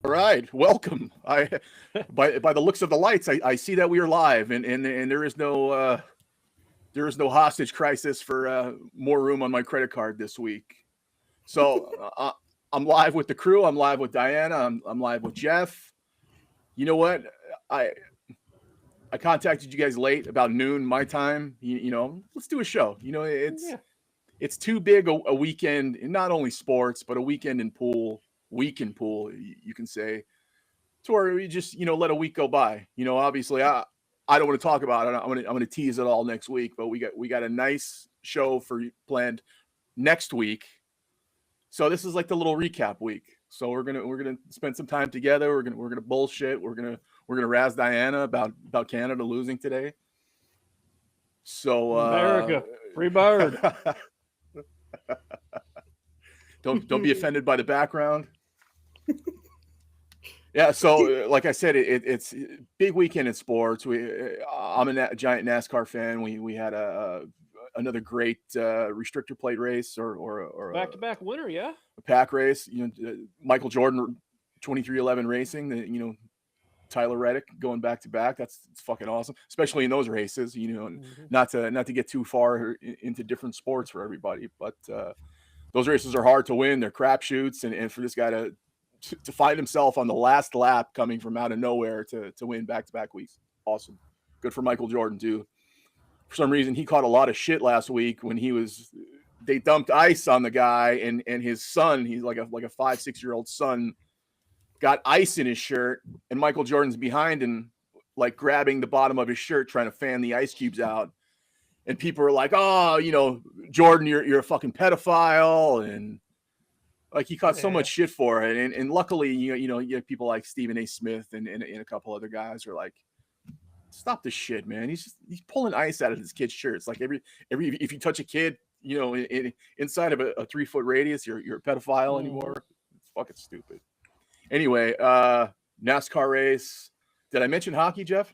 All right, welcome. By the looks of the lights, I see that we are live, and there is no hostage crisis for more room on my credit card this week. So I'm live with the crew. I'm live with Diana. I'm live with Jeff. You know what? I I contacted you guys late, about noon my time. Let's do a show. Yeah. It's too big a weekend, in not only sports but a weekend in pool, week in pool. You can say to where we just let a week go by. Obviously I don't want to talk about it. I'm gonna tease it all next week, but we got a nice show for you planned next week. So this is like the little recap week. So we're gonna spend some time together. We're gonna bullshit. We're gonna razz Diana about Canada losing today. So America, free bird. don't be offended by the background. Yeah, so like I said, it's big weekend in sports. I'm a giant NASCAR fan. We had another great restrictor plate race or Back-to-back winner, yeah. a pack race. Michael Jordan, 2311 Racing. Tyler Reddick going back to back. It's fucking awesome, especially in those races. And not to get too far into different sports for everybody, but those races are hard to win. They're crapshoots, and for this guy to find himself on the last lap coming from out of nowhere to win back-to-back weeks. Awesome. Good for Michael Jordan, too. For some reason, he caught a lot of shit last week when they dumped ice on the guy, and his son, he's like a 5-6-year-old son, got ice in his shirt, and Michael Jordan's behind him, like grabbing the bottom of his shirt, trying to fan the ice cubes out. And people are like, oh, Jordan, you're a fucking pedophile, and like he caught so much shit for it, and luckily, you have people like Stephen A. Smith and a couple other guys are like, stop this shit, man. He's pulling ice out of this kid's shirt. It's like every if you touch a kid, inside of a 3-foot radius, you're a pedophile anymore. It's fucking stupid. Anyway, NASCAR race. Did I mention hockey, Jeff?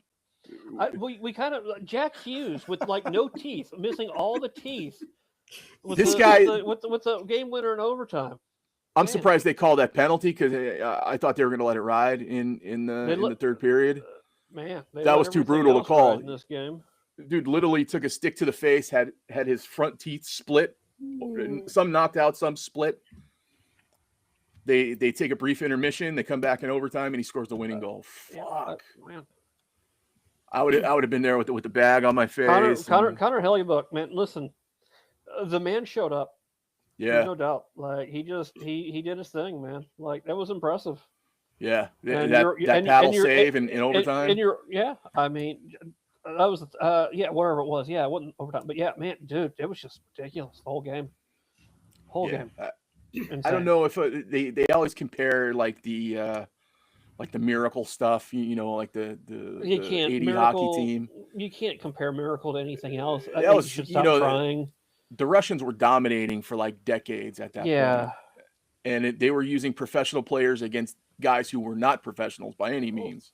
We kind of Jack Hughes with like no teeth, missing all the teeth. With This the, guy with the game winner in overtime. I'm surprised they called that penalty because I thought they were going to let it ride in the third period. Man, that was too brutal to call. In this game, dude literally took a stick to the face, had his front teeth split, some knocked out, some split. They take a brief intermission. They come back in overtime, and he scores the winning goal. Fuck, man. I would have been there with the bag on my face. Connor Hellebuyck, man. Listen, the man showed up. Yeah, no doubt. Like he did his thing, man. Like that was impressive. Yeah, that paddle save in overtime. I mean, that was whatever it was. Yeah, it wasn't overtime, but yeah, man, dude, it was just ridiculous the whole game. Game. I don't know if they always compare like the miracle stuff, like the 80 hockey team. You can't compare Miracle to anything else. I that think was you should stop trying. The Russians were dominating for like decades at that point. And they were using professional players against guys who were not professionals by any means.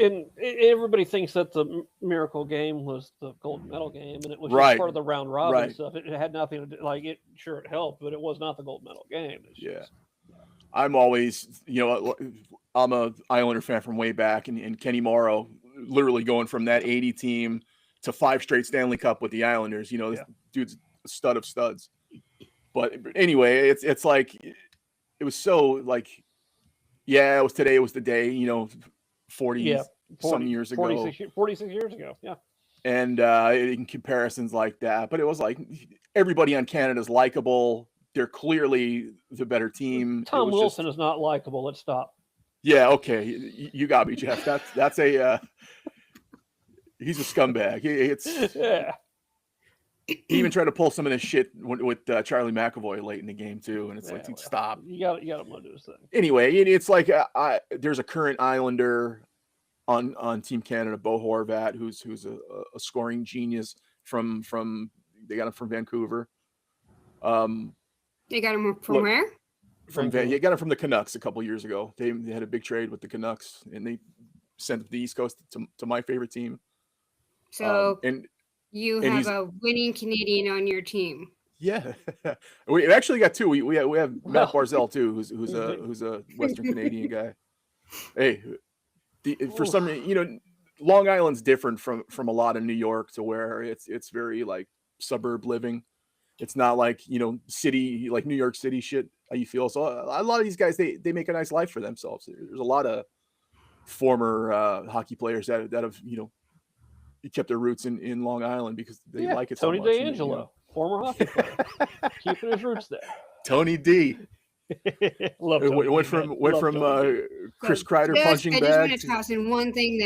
And everybody thinks that the Miracle game was the gold medal game, and it was just part of the round robin stuff. It had nothing to do, like it. Sure, it helped, but it was not the gold medal game. I'm always, I'm a Islander fan from way back, and Kenny Morrow, literally going from that 80 team to 5 straight Stanley Cup with the Islanders. This dude's a stud of studs. But anyway, it's like it was so like, it was today. It was the day. 40 some years ago. 46 years ago. Yeah. And in comparisons like that, but it was like everybody on Canada's likable. They're clearly the better team. Tom Wilson is not likable. Let's stop. Yeah. Okay. You got me, Jeff. That's a. He's a scumbag. He even tried to pull some of this shit with Charlie McAvoy late in the game too, and it's stop. You got him to do his thing. Anyway, it's like there's a current Islander on Team Canada, Bo Horvat, who's a scoring genius from they got him from Vancouver. They got him from where? You got him from the Canucks a couple years ago. They had a big trade with the Canucks, and they sent him to the East Coast to my favorite team. So you have a winning Canadian on your team. Yeah, we actually got 2. We have Matt Barzell too, who's a Western Canadian guy. Hey, for some reason, Long Island's different from a lot of New York, to where it's very like suburb living. It's not like, city, like New York City shit, how you feel. So a lot of these guys, they make a nice life for themselves. There's a lot of former hockey players that have, kept their roots in Long Island because they like it so Tony much. D'Angelo, former hockey player, keeping his roots there. Tony D. Love Tony went from Chris Kreider punching bag. I just want to toss in one thing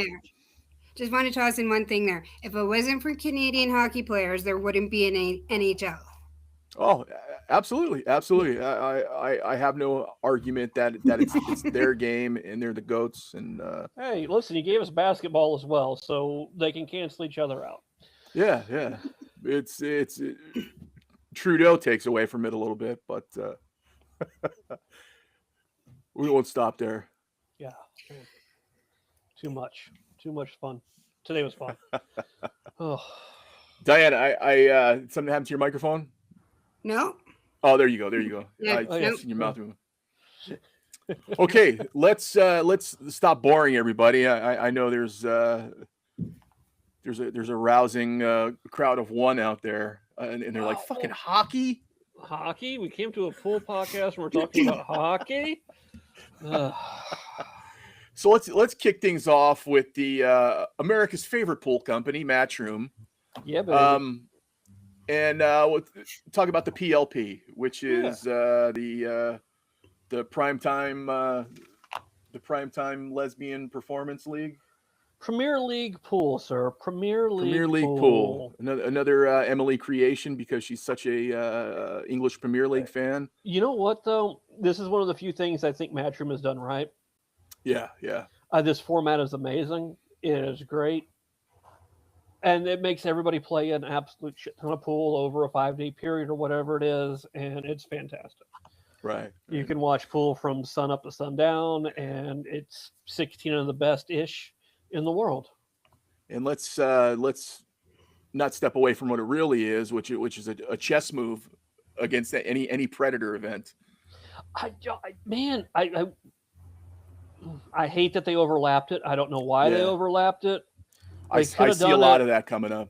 there. If it wasn't for Canadian hockey players, there wouldn't be an NHL. Oh, absolutely. I have no argument that it's their game and they're the GOATs. And hey, listen, he gave us basketball as well, so they can cancel each other out. Yeah. It's Trudeau takes away from it a little bit, but we won't stop there. Yeah. Too much fun. Today was fun. Oh. Diane, I something happened to your microphone? No. Oh, there you go. Yeah, Yes, in your mouth. Okay, let's stop boring everybody. I know there's a rousing crowd of one out there, and they're like, fucking hockey. Hockey? We came to a full podcast and we're talking about hockey. So let's kick things off with the America's favorite pool company, Matchroom. Yeah, baby. And we'll talk about the PLP, which is the primetime lesbian performance league. Premier League pool, sir. Premier League pool. Another Emily creation because she's such a English Premier League fan. You know what though? This is one of the few things I think Matchroom has done right. Yeah. This format is amazing. It is great. And it makes everybody play an absolute shit ton of pool over a 5-day period or whatever it is. And it's fantastic. Right. You can watch pool from sun up to sundown, and it's 16 of the best-ish in the world. And let's not step away from what it really is, which is a chess move against any predator event. I hate that they overlapped it. I don't know why they overlapped it. I see a lot of that coming up.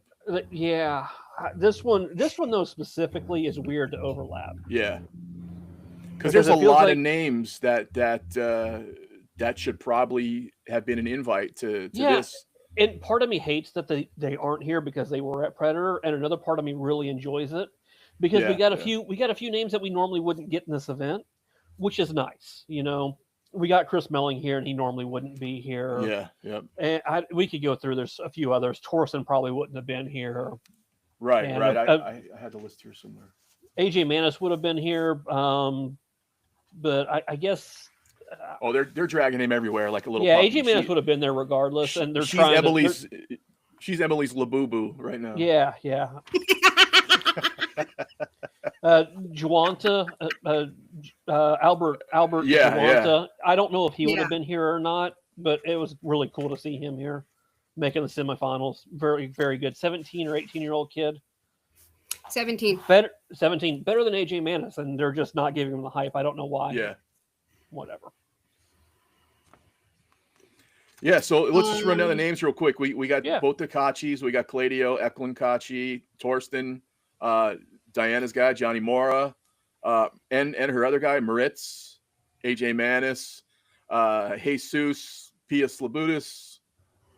Yeah, this one though specifically is weird to overlap. Yeah, because there's a lot of names that should probably have been an invite to this. And part of me hates that they aren't here because they were at Predator, and another part of me really enjoys it because we got a few names that we normally wouldn't get in this event, which is nice. We got Chris Melling here, and he normally wouldn't be here. Yeah. And we could go through. There's a few others. Torsen probably wouldn't have been here. Right. I had the list here somewhere. AJ Manis would have been here, but I guess. They're dragging him everywhere like a little. Yeah, puppy. AJ Manis would have been there regardless, and they're she's Emily's Labubu right now. Yeah. Juanta, Albert. Yeah, Juanta. I don't know if he would have been here or not, but it was really cool to see him here, making the semifinals. Very, very good. 17 or 18-year-old kid. 17. Better than AJ Manis, and they're just not giving him the hype. I don't know why. Yeah. Whatever. Yeah, so let's just run down the names real quick. We got both the Kachis. We got Claudio, Eklund Kachi, Torsten, Diana's guy, Johnny Mora, and her other guy, Moritz, AJ Manis, Jesus, Pia Slabudis,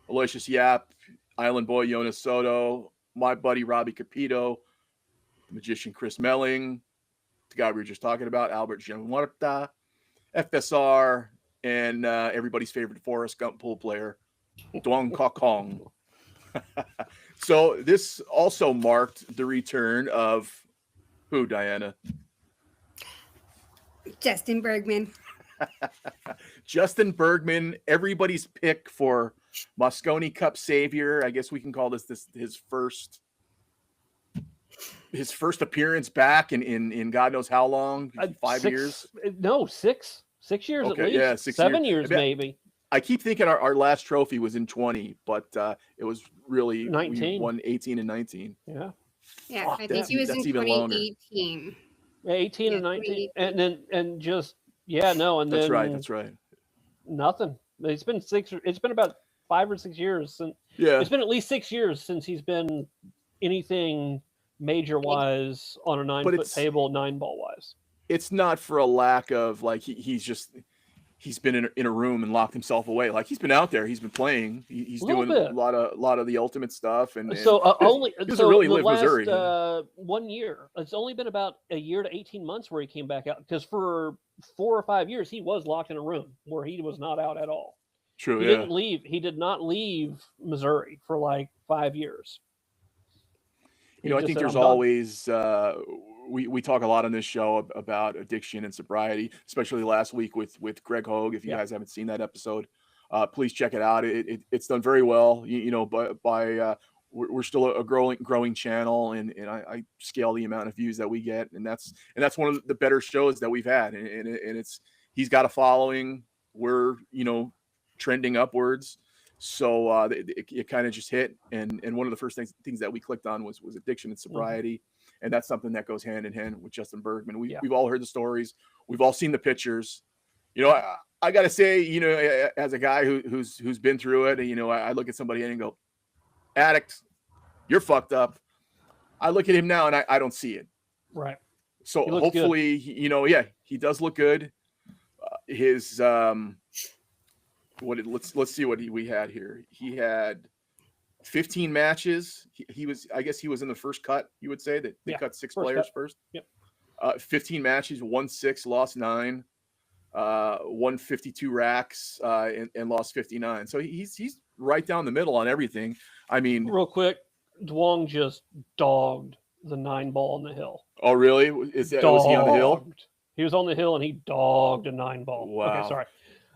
Aloysius Yap, Island Boy Jonas Soto, my buddy Robbie Capito, the magician Chris Melling, the guy we were just talking about, Albert Gianmuerta, FSR, and everybody's favorite Forrest Gump pool player, Duong Kokong. So this also marked the return of who, Diana? Justin Bergman. Justin Bergman, everybody's pick for Mosconi Cup savior. I guess we can call this his first appearance back in God knows how long, 5 years? No, 6 years okay, at least. Yeah, 7 years maybe. I keep thinking our last trophy was in 20, but it was really 19. We won 18 and 19. Yeah. Yeah, I think he was in 2018. Yeah, 18 and 19. And then That's right. Nothing. It's been about 5 or 6 years since. Yeah, it's been at least 6 years since he's been anything major wise on a 9-foot table, 9-ball wise. It's not for a lack of like he's been in a room and locked himself away. Like he's been out there, he's been playing, he's doing a lot of the ultimate stuff, and so only he doesn't really live last, Missouri. 1 year. It's only been about a year to 18 months where he came back out, because for 4 or 5 years he was locked in a room where he was not out at all. True, he didn't leave. He did not leave Missouri for like 5 years. I think there's always we talk a lot on this show about addiction and sobriety, especially last week with Greg Hogue. If you guys haven't seen that episode, please check it out. It's done very well. We're still a growing channel, and I scale the amount of views that we get, and that's one of the better shows that we've had, and he's got a following. We're trending upwards. So it kind of just hit, and one of the first things that we clicked on was addiction and sobriety, and that's something that goes hand in hand with Justin Bergman. We've all heard the stories, we've all seen the pictures. I got to say, as a guy who's been through it, I look at somebody and go, "Addict, you're fucked up." I look at him now and I don't see it. Right. So hopefully, he does look good. His let's see what we had here. He had 15 matches. He was in the first cut. You would say that they cut 6 players first. Yep. 15 matches, won 6, lost 9, won 52 racks, and lost 59. So he's right down the middle on everything. I mean, real quick, Duong just dogged the 9-ball on the hill. Oh, really? Was he on the hill? He was on the hill and he dogged a 9-ball. Wow. Okay, sorry.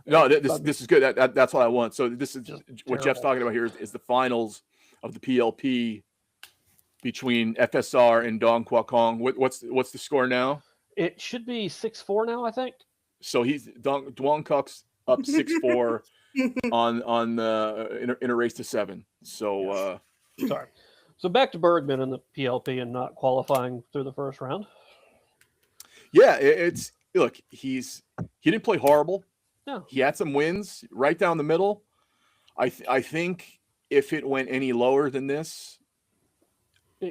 No, this is good. That's what I want. So this is just what Jeff's talking about here is the finals of the PLP between FSR and Dong Kwa Kong. What's the score now? It should be 6-4 now, I think. So Duong Kuk's up 6-4 on in a race to 7. So sorry. So back to Bergman and the PLP and not qualifying through the first round. Yeah, look, he didn't play horrible. No. He had some wins right down the middle. I think if it went any lower than this,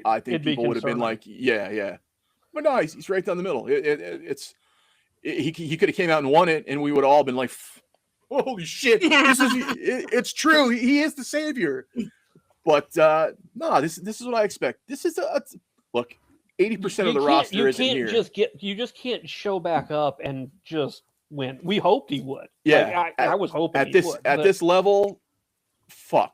I think people would have been like, yeah. But no, he's right down the middle. He could have came out and won it, and we would have all been like, holy shit, it's true. He is the savior. But no, this is what I expect. This is look, 80% of the roster isn't here. You just can't show back up and just win. We hoped he would. Yeah, I was hoping at this level. Fuck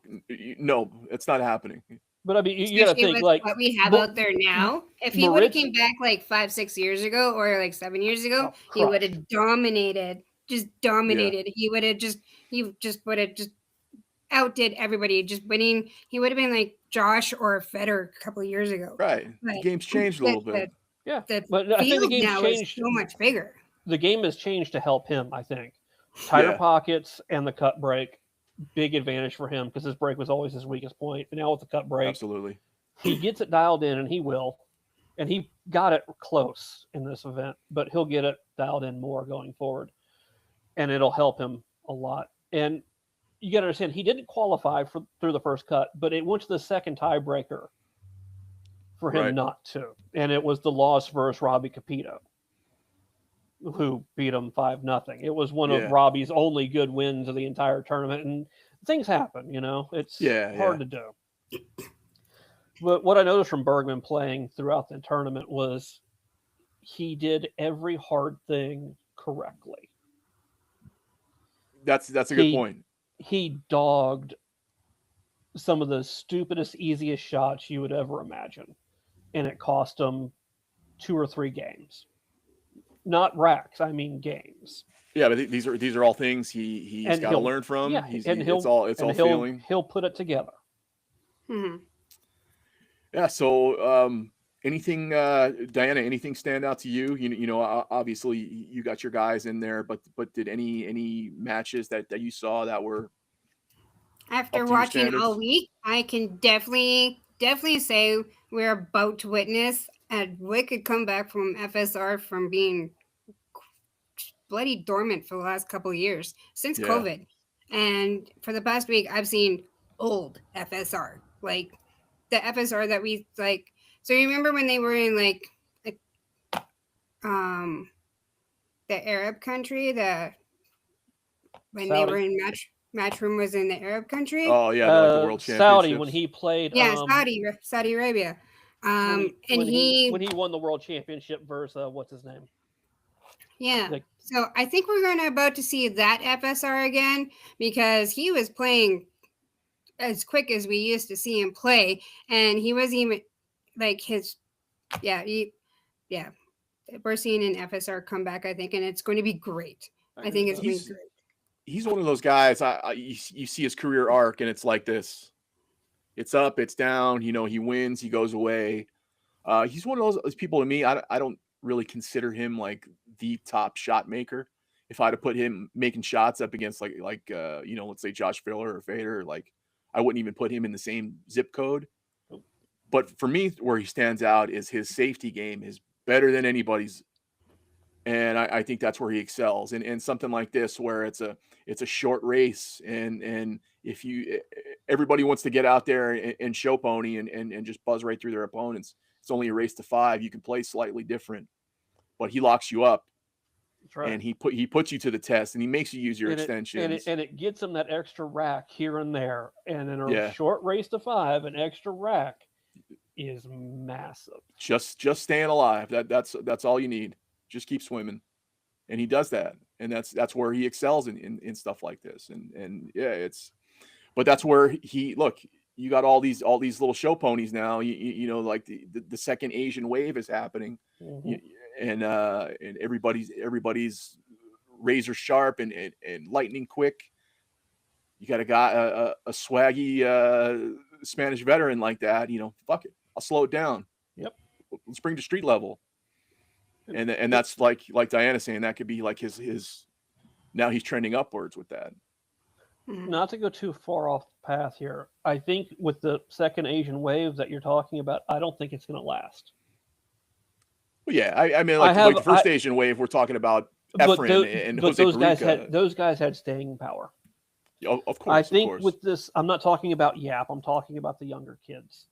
no, it's not happening. But I mean, you gotta think like what we have out there now. If he would have came back like 5-6 years ago or like 7 years ago, he would have dominated. Just dominated. Yeah. He would have just outdid everybody. Just winning. He would have been like Josh or Federer a couple of years ago. Right. The game's changed a little bit. But I think the game's changed so much bigger. The game has changed to help him. I think tighter pockets and the cut break. Big advantage for him because his break was always his weakest point. And now with the cut break, absolutely, he gets it dialed in, and he will. And he got it close in this event, but he'll get it dialed in more going forward, and it'll help him a lot. And you got to understand, he didn't qualify through the first cut, but it went to the second tiebreaker for him not to, and it was the loss versus Robbie Capito, who beat him 5-0. It was one of Robbie's only good wins of the entire tournament, and things happen, it's hard to do. But what I noticed from Bergman playing throughout the tournament was he did every hard thing correctly. That's a good point. He dogged some of the stupidest, easiest shots you would ever imagine, and it cost him 2 or 3 games. Not racks, I mean games. Yeah, but these are all things he's got to learn from. Yeah, it's all feeling. He'll put it together. Mm-hmm. Yeah. So, anything, Diana? Anything stand out to you? Obviously you got your guys in there, but did any matches that you saw that were after watching all week? I can definitely say we're about to witness a wicked comeback from FSR from being bloody dormant for the last couple of years since COVID. And for the past week, I've seen old FSR, like the FSR that we like. So you remember when they were in like the Arab country, when Saudi. they were in Matchroom was in the Arab country. Oh yeah, like the World Saudi Championships. when he played. Saudi Arabia. When he won the World Championship versus what's his name? Yeah. So I think we're about to see that FSR again because he was playing as quick as we used to see him play, and he was even like we're seeing an FSR comeback, I think, and it's going to be great. I think it's going to be great. He's one of those guys. You see his career arc, and it's like this: it's up, it's down. You know, he wins, he goes away. He's one of those people to me. I don't really consider him like the top shot maker. If I had to put him making shots up against like let's say Josh Filler or Fader, like I wouldn't even put him in the same zip code. But for me, where he stands out is his safety game is better than anybody's. And I think that's where he excels. And something like this, where it's a short race, and if everybody wants to get out there and show pony and just buzz right through their opponents, it's only a race to 5. You can play slightly different, but he locks you up. That's right. And he puts you to the test, and he makes you use your extensions. And it gets him that extra rack here and there. And in a short race to 5, an extra rack is massive. Just staying alive. That's all you need. Just keep swimming, and he does that, and that's where he excels in stuff like this. And yeah, but that's where you got all these little show ponies now. You know, like the second Asian wave is happening, and everybody's razor sharp and lightning quick. You got a guy, a swaggy Spanish veteran like that. You know, fuck it, I'll slow it down. Yep, let's bring to street level. And that's like Diana's saying, that could be like his now he's trending upwards with that. Not to go too far off the path here, I think with the second Asian wave that you're talking about, I don't think it's going to last. Well, yeah, I mean, like the first Asian wave, we're talking about Efren and Jose Perica. Those guys had staying power. Of course. I think with this, I'm not talking about Yap. I'm talking about the younger kids.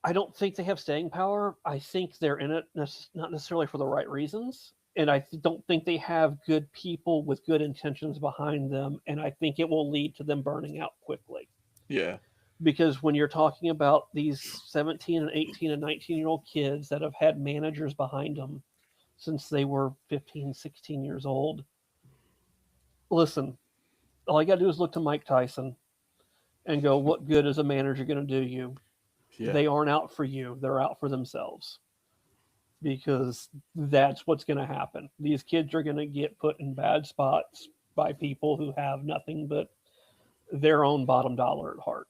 I don't think they have staying power. I think they're in it not necessarily for the right reasons. And I don't think they have good people with good intentions behind them. And I think it will lead to them burning out quickly. Yeah. Because when you're talking about these 17 and 18 and 19-year-old kids that have had managers behind them since they were 15, 16 years old, listen, all you got to do is look to Mike Tyson and go, what good is a manager going to do you? Yeah. They aren't out for you. They're out for themselves, because that's what's going to happen. These kids are going to get put in bad spots by people who have nothing but their own bottom dollar at heart.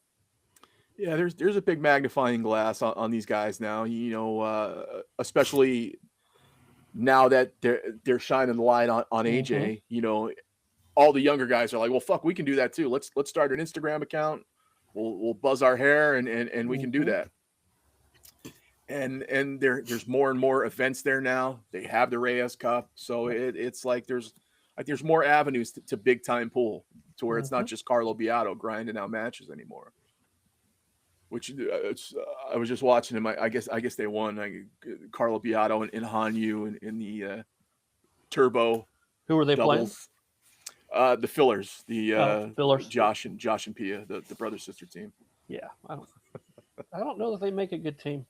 Yeah, there's a big magnifying glass on these guys now, you know, especially now that they're shining the light on AJ. You know, all the younger guys are like, well, fuck, we can do that too. Let's start an Instagram account. We'll buzz our hair and we can do that. And there's more and more events there now. They have the Reyes Cup, so it's like there's more avenues to big time pool, to where it's not just Carlo Beato grinding out matches anymore. Which I was just watching him. I guess they won. Carlo Beato and Hanyu in the Turbo. Who were they doubles. Playing? The Fillers, Fillers. Josh and Pia, the brother sister team. Yeah, I don't know that they make a good team.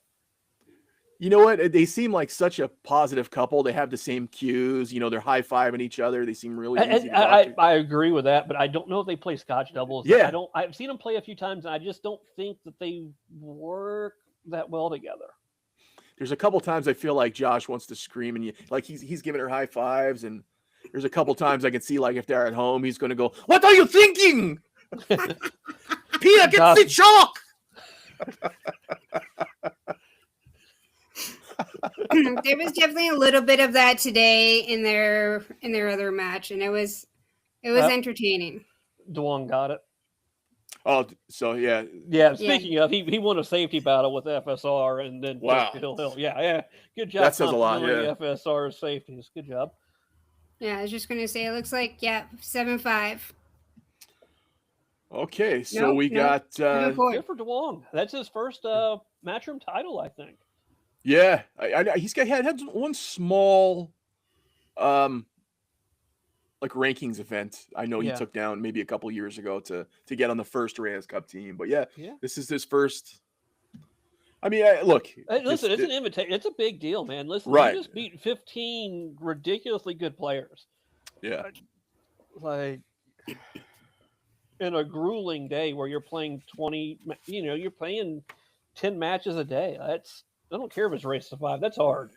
You know what? They seem like such a positive couple. They have the same cues. You know, they're high-fiving each other. They seem really easy to talk to. I agree with that, but I don't know if they play Scotch doubles. Yeah. I've seen them play a few times, and I just don't think that they work that well together. There's a couple times I feel like Josh wants to scream, and like he's giving her high fives, and there's a couple times I can see, like, if they're at home, he's going to go, "What are you thinking? Pia, get the chalk!" There was definitely a little bit of that today in their other match, and it was entertaining. Dwong got it. Oh, so yeah. Speaking of, he won a safety battle with FSR, and then wow. Hill. Yeah, good job. That says a lot. Yeah, FSR safeties. Good job. Yeah, I was just gonna say it looks like 7-5. Okay, so we got good for DeWong. That's his first matchroom title, I think. Yeah, he's had one small like rankings event. I know he took down maybe a couple years ago to get on the first Reyes Cup team. But yeah, this is his first. I mean, look. Listen, it's an invitation. It's a big deal, man. Listen, right. You just beat 15 ridiculously good players. Yeah. Like in a grueling day where you're playing 20, you're playing 10 matches a day. I don't care if it's race to 5. That's hard.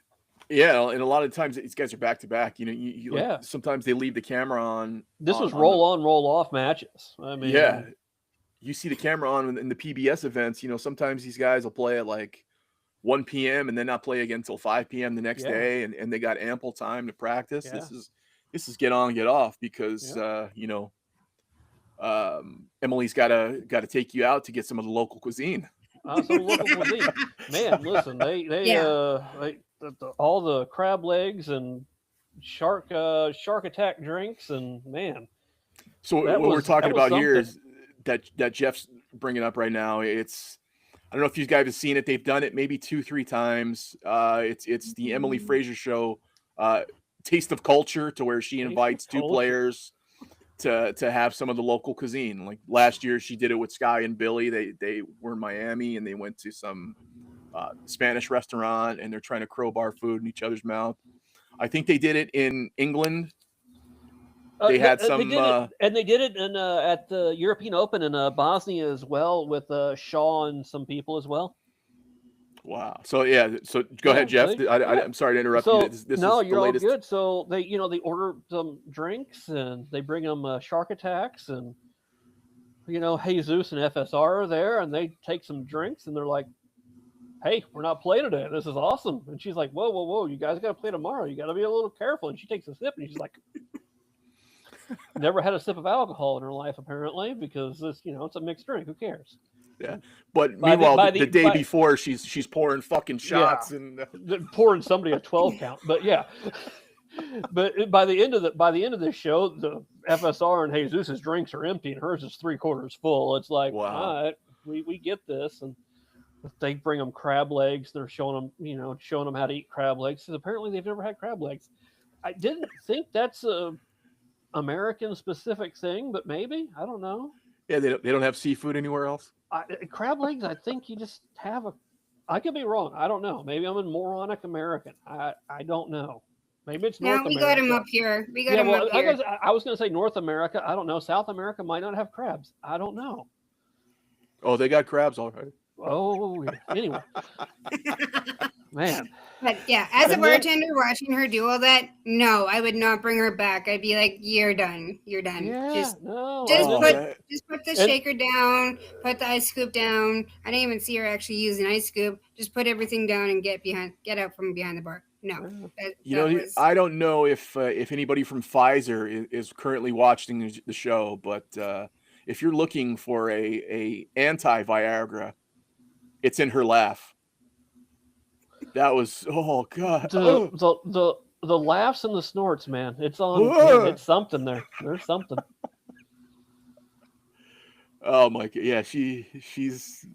Yeah, and a lot of times these guys are back to back. Like, sometimes they leave the camera on. This was roll on, roll off matches. I mean, yeah, you see the camera on in the PBS events. Sometimes these guys will play at like 1 p.m. and then not play again until 5 p.m. the next day, and they got ample time to practice. Yeah. This is get on, get off because Emily's got to take you out to get some of the local cuisine. Some local cuisine, man. Listen, they all the crab legs and shark attack drinks, and man. So what we're talking about here is that Jeff's bringing up right now. It's, I don't know if you guys have seen it. They've done it maybe 2-3 times. It's the Emily Fraser show, Taste of Culture, to where she invites two players to have some of the local cuisine. Like last year, she did it with Sky and Billy. They were in Miami and they went to some Spanish restaurant, and they're trying to crowbar food in each other's mouth. I think they did it in England. They had some, they did it in at the European Open in Bosnia as well with Shaw and some people as well. Wow. So go ahead, Jeff. I'm sorry to interrupt you. You're all good. So they order some drinks and they bring them shark attacks, and Jesus and FSR are there, and they take some drinks and they're like, "Hey, we're not playing today. This is awesome." And she's like, "Whoa! You guys got to play tomorrow. You got to be a little careful." And she takes a sip and she's like, never had a sip of alcohol in her life apparently, because it's a mixed drink. Who cares? Yeah, but meanwhile, the day before, she's pouring fucking shots and pouring somebody a 12 count. But yeah, but by the end of the show, the FSR and Jesus's drinks are empty and hers is 3/4 full. It's like, wow. All right, we get this, and they bring them crab legs. They're showing them how to eat crab legs, because apparently they've never had crab legs. I didn't think that's a American specific thing, but maybe, I don't know. Yeah, they don't have seafood anywhere else. Crab legs, I think you just have I could be wrong. I don't know. Maybe I'm a moronic American. I don't know. Maybe it's North America. We got them up here. I was going to say North America. I don't know. South America might not have crabs. I don't know. Oh, they got crabs already. Oh, anyway. Man. But yeah, as a bartender watching her do all that, no, I would not bring her back. I'd be like, "You're done. You're done. Yeah, just put the shaker down, put the ice scoop down." I didn't even see her actually use an ice scoop. Just put everything down and get out from behind the bar. No, I don't know if anybody from Pfizer is currently watching the show, but if you're looking for a anti-Viagra, it's in her laugh. That was, oh god. The laughs and the snorts, man. It's on. Man, it's something there. There's something. Oh my god. Yeah, she's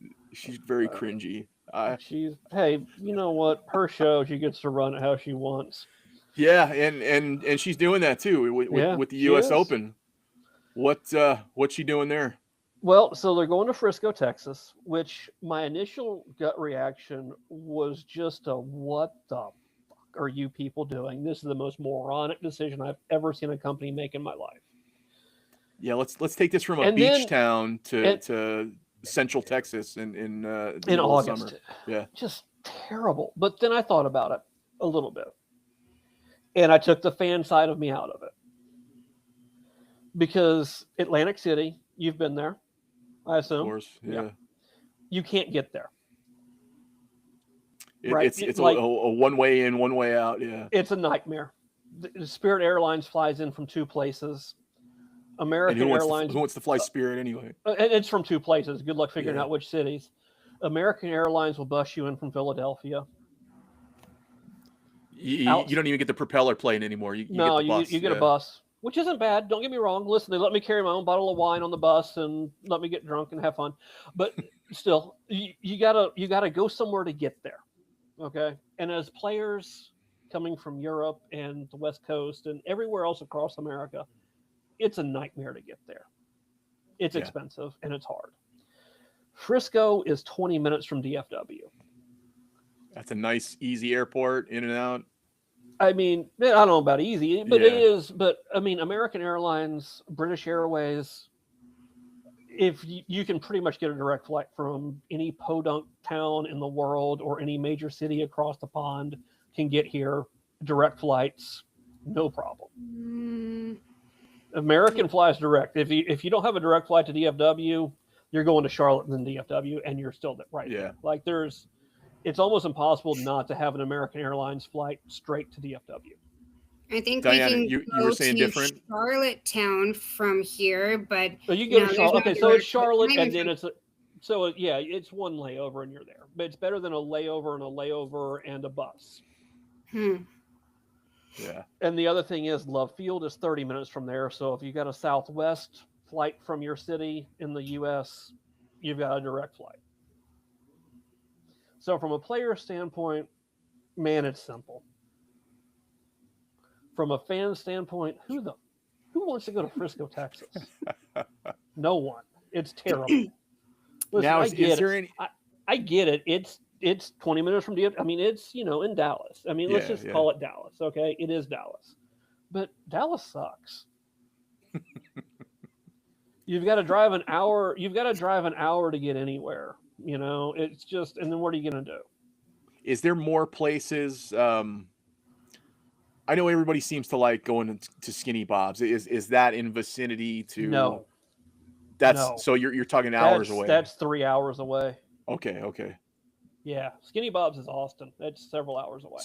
very cringy. Hey, you know what? Her show, she gets to run it how she wants. Yeah, and she's doing that too with the US Open. What's she doing there? Well, so they're going to Frisco, Texas, which my initial gut reaction was just what the fuck are you people doing? This is the most moronic decision I've ever seen a company make in my life. Yeah, let's take this from a beach town to Central Texas in August. Summer. Yeah, just terrible. But then I thought about it a little bit, and I took the fan side of me out of it, because Atlantic City, you've been there, I assume. Of course, yeah. You can't get there. It's like a one way in, one way out. Yeah, it's a nightmare. The Spirit Airlines flies in from 2 places. American Airlines. Who wants to fly Spirit anyway? And it's from 2 places. Good luck figuring out which cities. American Airlines will bus you in from Philadelphia. You don't even get the propeller plane anymore. You get the bus. You get a bus, which isn't bad. Don't get me wrong. Listen, they let me carry my own bottle of wine on the bus and let me get drunk and have fun. But still, you gotta go somewhere to get there. Okay. And as players coming from Europe and the West Coast and everywhere else across America, it's a nightmare to get there. It's expensive and it's hard. Frisco is 20 minutes from DFW. That's a nice, easy airport, in and out. I mean, I don't know about easy, but it is. But I mean, American Airlines, British Airways, if you can pretty much get a direct flight from any podunk town in the world or any major city across the pond, can get here, direct flights, no problem. American flies direct. If you don't have a direct flight to DFW, you're going to Charlotte and then DFW, and you're still right there. Like it's almost impossible not to have an American Airlines flight straight to DFW. I think Diana, we can you were saying to different. Charlottetown from here, but you go to Charlotte. Okay, so it's Charlotte, and then it's it's one layover and you're there. But it's better than a layover and a bus. Yeah. And the other thing is, Love Field is 30 minutes from there. So if you got a Southwest flight from your city in the U.S., you've got a direct flight. So from a player standpoint, man, it's simple. From a fan standpoint, who wants to go to Frisco, Texas? No one. It's terrible. Listen, now, I get it. It's 20 minutes from DFW. I mean, it's in Dallas. I mean, let's just call it Dallas, okay? It is Dallas, but Dallas sucks. You've got to drive an hour. You've got to drive an hour to get anywhere. It's just, and then what are you going to do? Is there more places? I know everybody seems to like going to Skinny Bob's. Is that in vicinity to? No. So you're talking hours away. That's 3 hours away. Okay. Yeah, Skinny Bob's is Austin. That's several hours away.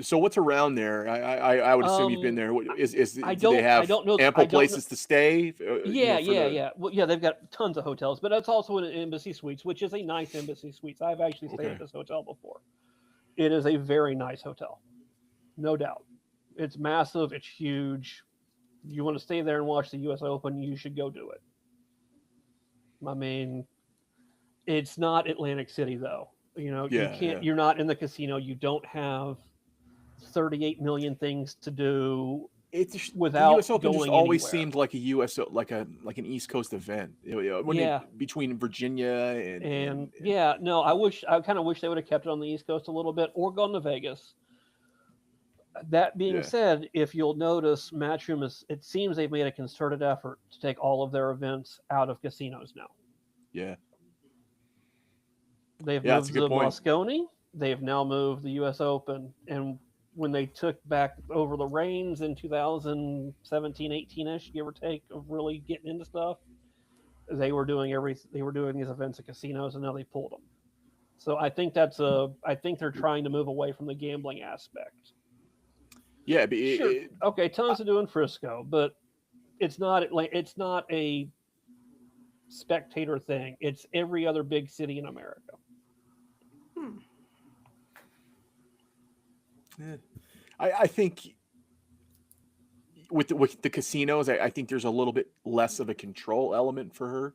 So what's around there? I would assume you've been there. Do they have ample places to stay? Yeah. Well, yeah, they've got tons of hotels, but that's also an Embassy Suites, which is a nice Embassy Suites. I've actually stayed at this hotel before. It is a very nice hotel, no doubt. It's massive. It's huge. You want to stay there and watch the U.S. Open, you should go do it. I mean, it's not Atlantic City though. You can't. You're not in the casino. You don't have 38 million things to do. It's without the U.S. Open just always anywhere. seemed like like an East Coast event. Between Virginia and no, I kind of wish they would have kept it on the East Coast a little bit or gone to Vegas. That being said, if you'll notice, Matchroom it seems they've made a concerted effort to take all of their events out of casinos now. Yeah. They've moved the Moscone. They've now moved the U.S. Open. And when they took back over the reins in 2017, 18-ish, give or take, of really getting into stuff, they were doing these events at casinos, and now they pulled them. So I think they're trying to move away from the gambling aspect. Yeah, but tons to do in Frisco, but it's not a spectator thing. It's every other big city in America. Yeah. I think with the casinos, I think there's a little bit less of a control element for her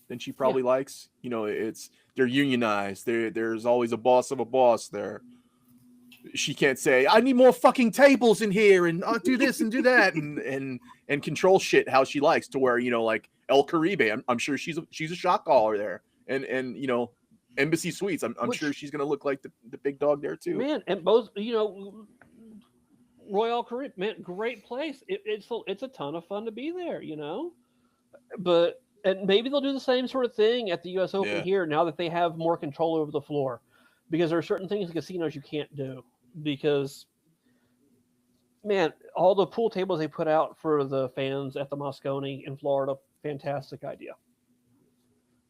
than she probably likes. They're unionized. There's always a boss of a boss there. She can't say, I need more fucking tables in here and I'll do this and do that and control shit how she likes, to where, like El Caribe, I'm sure she's a shot caller there. And Embassy Suites, I'm sure she's going to look like the big dog there too. Man, and both, Royal Caribbean, man, great place. It's a ton of fun to be there, but, and maybe they'll do the same sort of thing at the U.S. Open here now that they have more control over the floor, because there are certain things in casinos you can't do. Because, man, all the pool tables they put out for the fans at the Moscone in Florida, fantastic idea.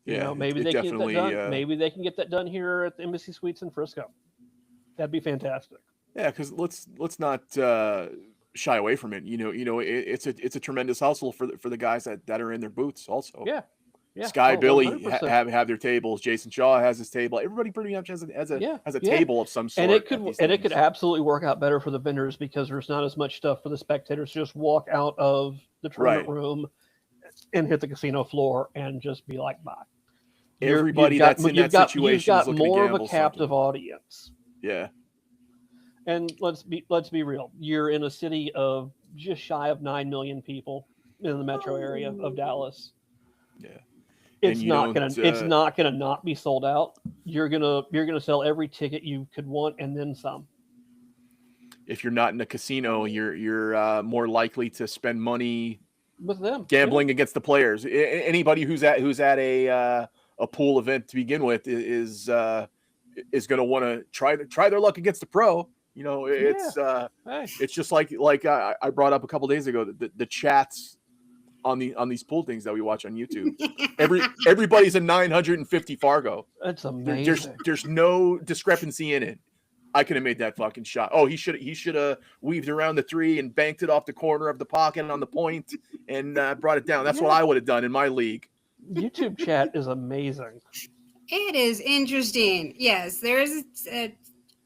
Maybe they can get that done. Maybe they can get that done here at the Embassy Suites in Frisco. That'd be fantastic. Yeah, because let's not shy away from it. It's a tremendous hustle for the guys that are in their booths also. Yeah. Yeah. Sky Billy have their tables. Jason Shaw has his table. Everybody pretty much has a table of some sort. And it could absolutely work out better for the vendors because there's not as much stuff for the spectators to just walk out of the tournament room and hit the casino floor and just be like, bye. Everybody that's in that situation is looking more to gamble of a captive something. audience. Yeah. And let's be real. You're in a city of just shy of 9 million people in the metro area of Dallas. Yeah. It's not gonna not be sold out. You're gonna sell every ticket you could want and then some. If you're not in a casino, you're more likely to spend money with them gambling against the players. Anybody who's at a pool event to begin with is going to want to try their luck against the pro. You know, it's just like I brought up a couple days ago, the chats on these pool things that we watch on YouTube. Everybody's a 950 Fargo. That's amazing. There's no discrepancy in it. I could have made that fucking shot. Oh, he should have weaved around the 3 and banked it off the corner of the pocket on the point and brought it down. That's what I would have done in my league. YouTube chat is amazing. It is interesting. Yes, there's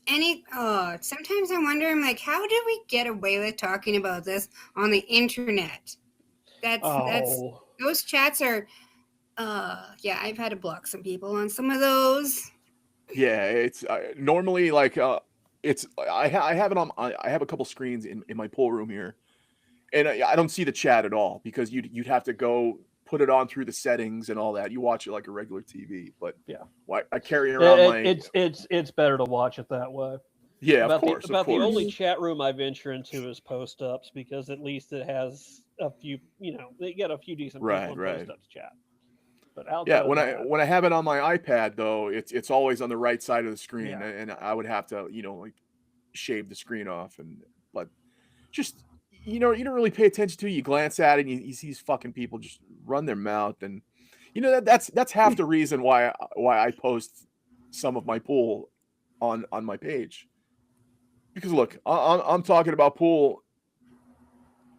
sometimes I wonder, I'm like, how did we get away with talking about this on the internet? Those chats are I've had to block some people on some of those. Yeah, it's normally like I have it on. I have a couple screens in my pool room here, and I don't see the chat at all because you'd have to go put it on through the settings and all that. You watch it like a regular TV, but I carry around it's better to watch it that way. Yeah, of course. The only chat room I venture into is post ups because at least it has a few. They get a few decent people in post ups chat. But when I have it on my iPad though, it's always on the right side of the screen, and I would have to shave the screen off, but just you don't really pay attention to it. You glance at it, and you see these fucking people just run their mouth, and that's half the reason why I post some of my pool on my page, because look, I'm talking about pool.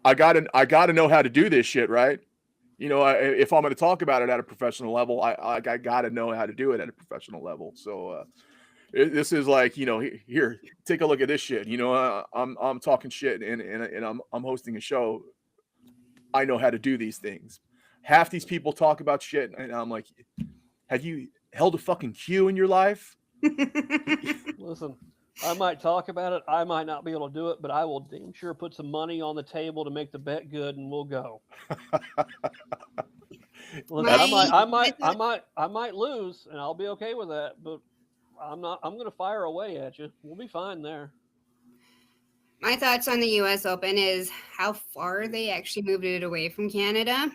I gotta know how to do this shit, right? If I'm going to talk about it at a professional level, I got to know how to do it at a professional level. So this is like, here, take a look at this shit. I'm talking shit and I'm hosting a show. I know how to do these things. Half these people talk about shit, and I'm like, have you held a fucking queue in your life? Listen, I might talk about it. I might not be able to do it, but I will damn sure put some money on the table to make the bet good, and we'll go. I might lose, and I'll be okay with that. But I'm going to fire away at you. We'll be fine there. My thoughts on the U.S. Open is how far they actually moved it away from Canada.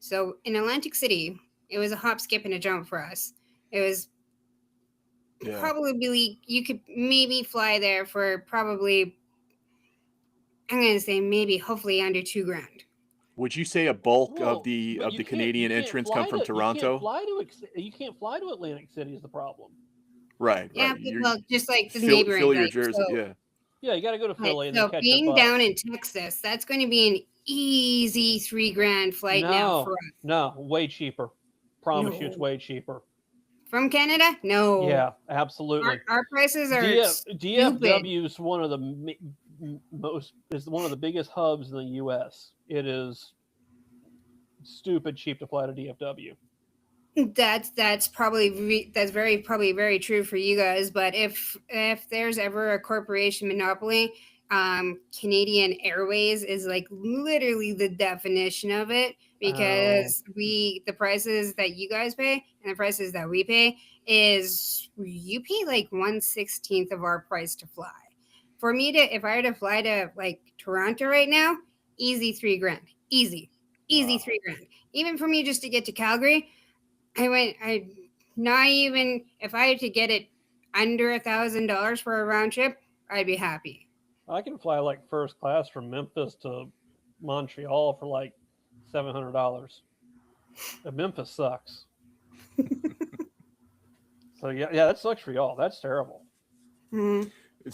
So in Atlantic City, it was a hop, skip, and a jump for us. It was. Yeah. Probably you could maybe fly there for probably, I'm going to say maybe hopefully under $2,000. Would you say a bulk of the Canadian entrants come from Toronto? You can't fly to Atlantic City is the problem. Right. Yeah, well, just like the neighboring. Fill your jersey. So, yeah, you got to go to Philly. So being down in Texas, that's going to be an easy $3,000 flight now for us. No, way cheaper. Promise you, it's way cheaper. From Canada? No. Yeah, absolutely. Our prices are DFW is one of the biggest hubs in the U.S. It is stupid cheap to fly to DFW. That's probably very true for you guys. But if there's ever a corporation monopoly, Canadian Airways is like literally the definition of it, because the prices that you guys pay and the prices that we pay is you pay like 1/16 of our price to fly. For me if I were to fly to like Toronto right now, easy $3,000, easy $3,000. Even for me just to get to Calgary, if I had to get it under $1,000 for a round trip, I'd be happy. I can fly like first class from Memphis to Montreal for like $700. And Memphis sucks. So yeah, that sucks for y'all. That's terrible. Mm-hmm.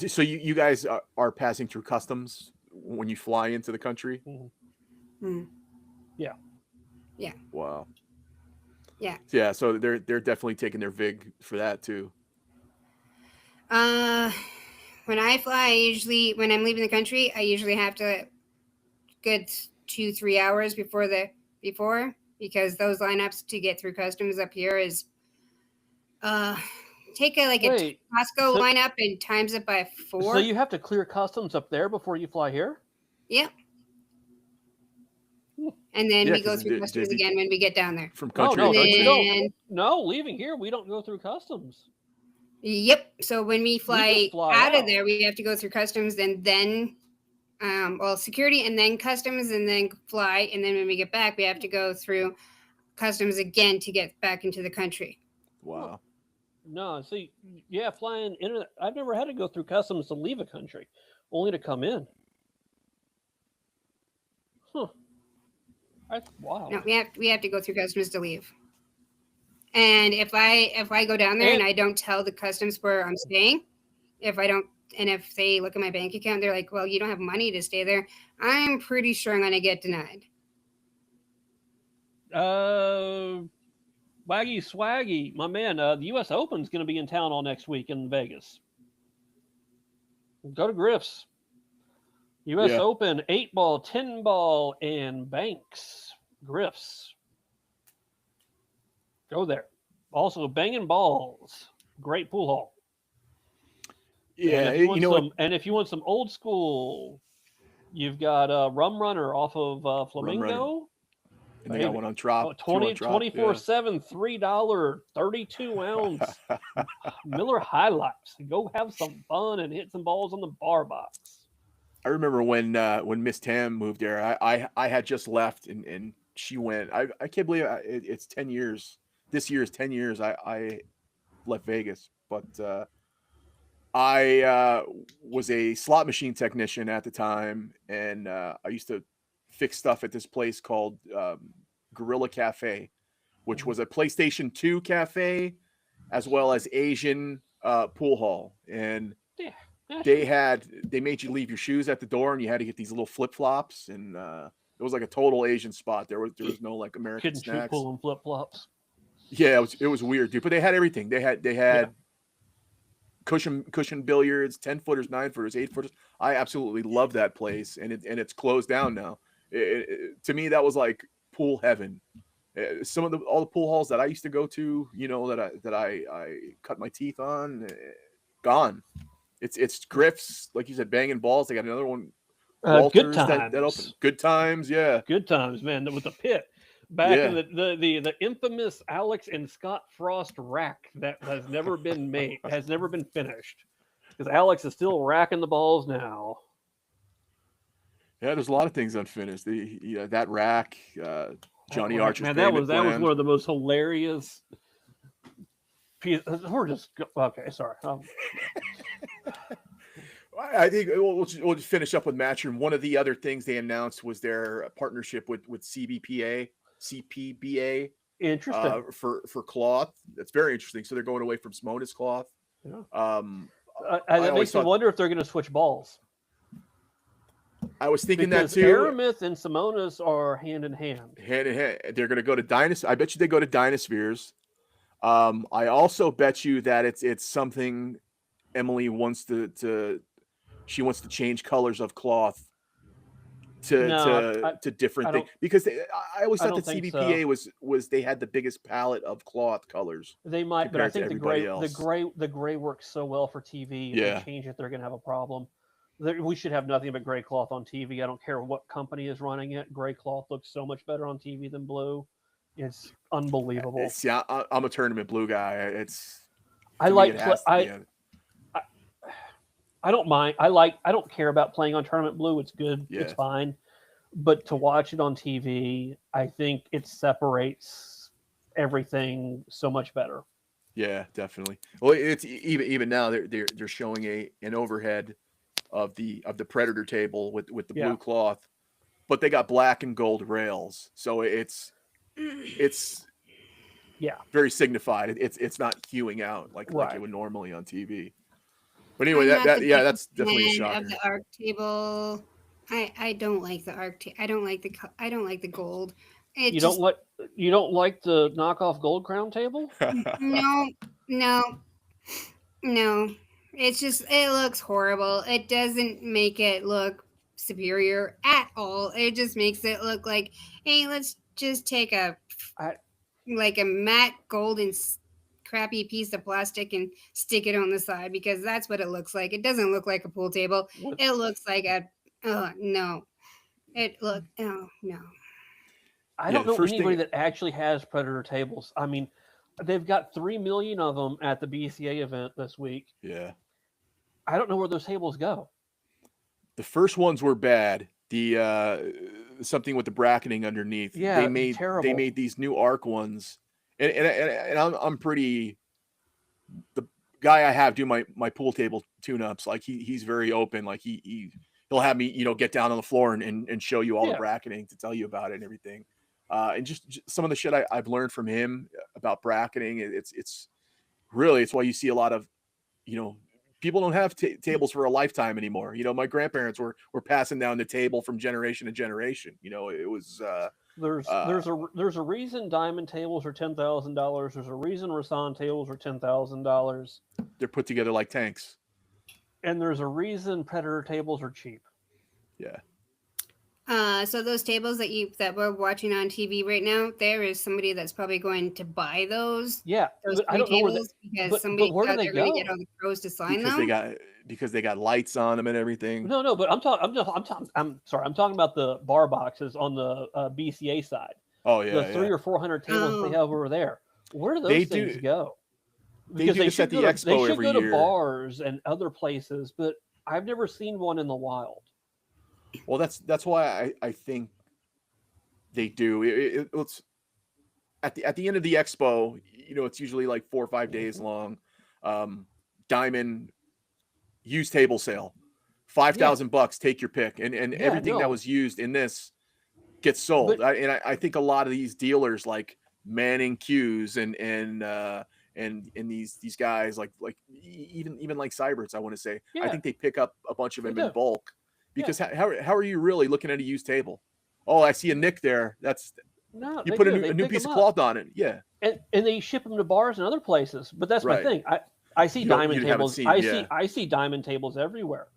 So you guys are passing through customs when you fly into the country? Mm-hmm. Yeah. Wow. Yeah. Yeah. So they're definitely taking their vig for that too. When I fly, when I'm leaving the country, I usually have to good 2-3 hours before because those lineups to get through customs up here is take a Wait, Costco lineup and times it by 4. So you have to clear customs up there before you fly here? Yep. And then we go through customs again when we get down there. From country to country. country. No, leaving here we don't go through customs. Yep. So when we fly out of there, we have to go through customs and then security and then customs and then fly. And then when we get back, we have to go through customs again to get back into the country. Wow. No, see, yeah, flying in. I've never had to go through customs to leave a country, only to come in. Huh. That's wild. No, we have to go through customs to leave. And if I go down there and I don't tell the customs where I'm staying, if they look at my bank account, they're like, well, you don't have money to stay there, I'm pretty sure I'm going to get denied. Waggy Swaggy, my man, the U.S. Open's going to be in town all next week in Vegas. Go to Griff's. U.S. Open, 8-ball, 10-ball, and Banks. Griff's. Go there. Also, Banging Balls. Great pool hall. Yeah, and if you want some old school, you've got Rum Runner off of Flamingo. And they got one on Trop. 24/7, $3, 32-ounce Miller High Lifes. Go have some fun and hit some balls on the bar box. I remember when Miss Tam moved there, I had just left and she went. I can't believe it's 10 years. This year is 10 years. I left Vegas, but I was a slot machine technician at the time, and I used to fix stuff at this place called Gorilla Cafe, which was a PlayStation 2 cafe, as well as Asian pool hall. And they made you leave your shoes at the door, and you had to get these little flip flops, and it was like a total Asian spot. There was no like American snacks. Couldn't pulling flip flops. Yeah, it was weird, dude. But they had everything. They had cushion billiards, 10-footers, 9-footers, 8-footers. I absolutely love that place, and it's closed down now. To me, that was like pool heaven. All the pool halls that I used to go to, that I cut my teeth on, gone. It's Griff's, like you said, Banging Balls. They got another one. Good Times. That opened. Good Times, yeah. Good Times, man. With the pit. Back in the infamous Alex and Scott Frost rack that has never been made, has never been finished. Because Alex is still racking the balls now. Yeah, there's a lot of things unfinished. That rack, Johnny Archer's man, that was one of the most hilarious pieces. We're just okay. Sorry. I think we'll just finish up with Matchroom. One of the other things they announced was their partnership with CPBA. Interesting. For cloth. That's very interesting. So they're going away from Simonis cloth. Yeah. That makes me wonder if they're going to switch balls. I was thinking that too. Aramith and Simonis are hand in hand. Hand in hand. They're going to go to Dynasphere. I bet you they go to Dynaspheres. I also bet you that it's something Emily wants to she wants to change colors of cloth to different things, because I always thought that CBPA was they had the biggest palette of cloth colors. They might, but I think the gray works so well for TV. If they change it, they're going to have a problem. We should have nothing but gray cloth on TV. I don't care what company is running it. Gray cloth looks so much better on TV than blue. It's unbelievable. I'm a tournament blue guy. I don't mind. I don't care about playing on tournament blue. It's good. Yeah. It's fine. But to watch it on TV, I think it separates everything so much better. Yeah, definitely. Well, it's even now they're showing an overhead of the Predator table with the blue cloth, but they got black and gold rails, so it's very signified. It's not hewing out like it would normally on TV. But anyway, that's definitely a shocker. Of the arc table, I don't like the arc. I don't like the gold. You don't like the knockoff Gold Crown table? No. It's just it looks horrible. It doesn't make it look superior at all. It just makes it look like, hey, let's just take a matte golden crappy piece of plastic and stick it on the side, because that's what it looks like. It doesn't look like a pool table. It looks like no. No. I don't know anybody that actually has Predator tables. I mean, they've got 3 million of them at the BCA event this week. Yeah. I don't know where those tables go. The first ones were bad. The something with the bracketing underneath. Yeah, they made terrible. They made these new arc ones, and I'm pretty. The guy I have do my pool table tune-ups, like he's very open. Like he'll have me get down on the floor and show you all the bracketing to tell you about it and everything. And just some of the shit I've learned from him about bracketing. It's why you see a lot of people don't have tables for a lifetime anymore. My grandparents were passing down the table from generation to generation. It was there's a reason diamond tables are $10,000. There's a reason Rasan tables are $10,000. They're put together like tanks. And there's a reason Predator tables are cheap. Yeah. So those tables that we're watching on TV right now, there is somebody that's probably going to buy those. Yeah, those I don't know because somebody where thought do they they're going go? to get all the pros to sign because they got lights on them and everything. No, but I'm talking about the bar boxes on the BCA side. Oh yeah, the 300 or 400 tables they have over there. Where do those things go? Because they should go the expo they should every go to year. bars and other places, but I've never seen one in the wild. Well, that's why I think they do. It's at the end of the expo. It's usually like 4 or 5 days long. Diamond used table sale, $5,000. Take your pick, and everything that was used in this gets sold. I think a lot of these dealers like Manning Q's and these guys like even like Cyberts, I want to say. I think they pick up a bunch of them in bulk. Because how are you really looking at a used table? Oh, I see a nick there. You put a new piece of cloth on it. Yeah. And they ship them to bars and other places. But that's my thing. I see diamond tables. I see diamond tables everywhere.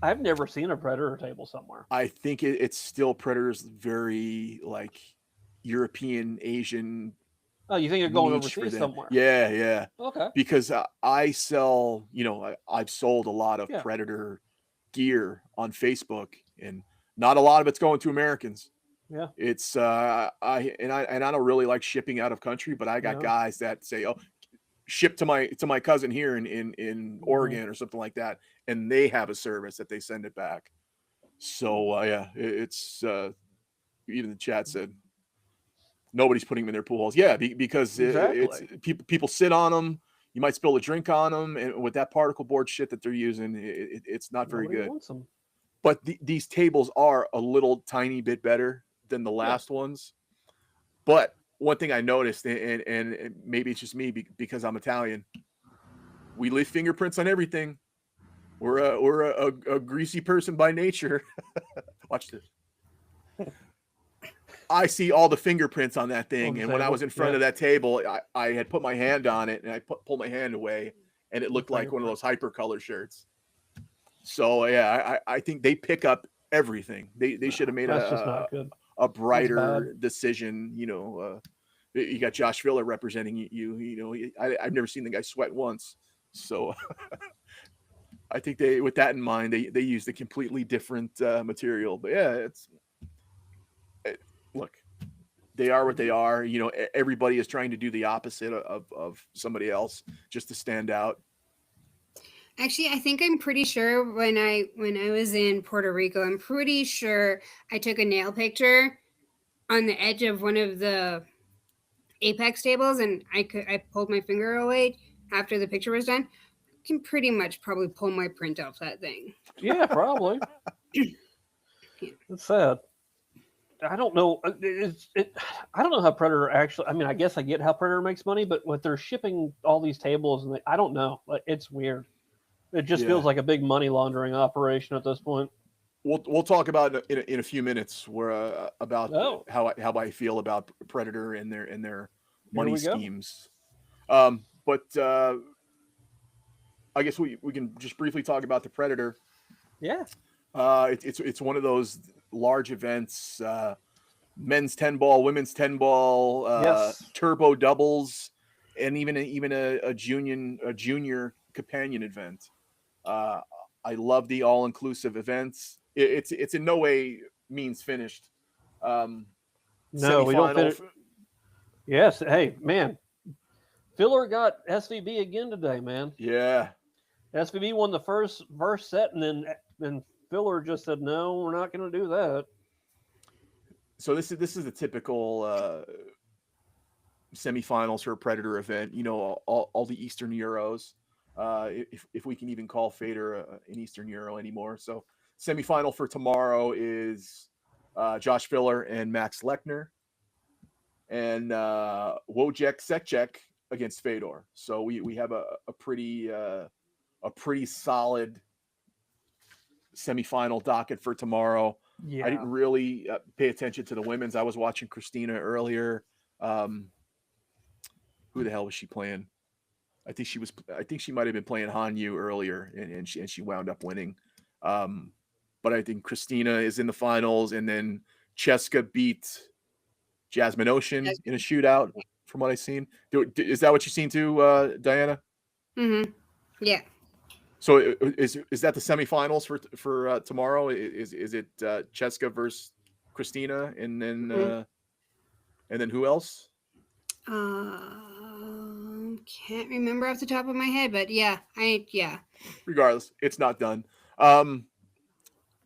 I've never seen a Predator table somewhere. I think it's still Predator's very like European, Asian. Oh, you think you're going overseas somewhere? Yeah. Okay. Because I sell, I've sold a lot of Predator gear on Facebook, and not a lot of it's going to Americans. Yeah. It's I don't really like shipping out of country, but I got guys that say, "Oh, ship to my cousin here in Oregon or something like that," and they have a service that they send it back. So it's even the chat said nobody's putting them in their pool halls. Yeah, because it's people sit on them. You might spill a drink on them, and with that particle board shit that they're using, it's not very good. But these tables are a little tiny bit better than the last ones. But one thing I noticed, and maybe it's just me because I'm Italian, we leave fingerprints on everything. We're a greasy person by nature. Watch this. I see all the fingerprints on that thing, and when I was in front of that table, I had put my hand on it, and I pulled my hand away, and it looked like one of those hypercolor shirts. So I think they pick up everything. They should have made a brighter decision. You got Josh Filler representing you. I've never seen the guy sweat once, so I think with that in mind, they used a completely different material. But look, they are what they are. Everybody is trying to do the opposite of somebody else just to stand out. Actually, I think I'm pretty sure when I was in Puerto Rico, I'm pretty sure I took a nail picture on the edge of one of the Apex tables, and I pulled my finger away after the picture was done. I can pretty much probably pull my print off that thing. Yeah, probably. It's sad. I don't know. I don't know how Predator actually. I mean, I guess I get how Predator makes money, but what they're shipping all these tables, and I don't know. It's weird. It just feels like a big money laundering operation at this point. we'll talk about in a few minutes where about how I feel about Predator and their money schemes. But I guess we can just briefly talk about the Predator. Yeah. It's one of those large events, men's 10 ball, women's 10 ball, yes. turbo doubles, and even a junior companion event. I love the all inclusive events. It's in no way means finished. No, we don't finish. Yes, hey man, Filler got SVB again today, man. Yeah, SVB won the first set, and then Filler just said, "No, we're not going to do that." So this is a typical semifinals for a Predator event. You know, all the Eastern Euros. If we can even call Fader an Eastern Euro anymore. So semifinal for tomorrow is Josh Filler and Max Lechner, and Wojciech Secek against Fedor. So we have a pretty solid semifinal docket for tomorrow. Yeah. I didn't really pay attention to the women's. I was watching Christina earlier. Who the hell was she playing? I think she might have been playing Hanyu earlier, and she wound up winning. But I think Christina is in the finals, and then Cheska beat Jasmine Ocean in a shootout. From what I've seen, is that what you've seen too, Diana? Mm-hmm. Yeah. So is that the semifinals for tomorrow? Is it Cheska versus Christina, and then who else? Can't remember off the top of my head, but yeah. Regardless, it's not done.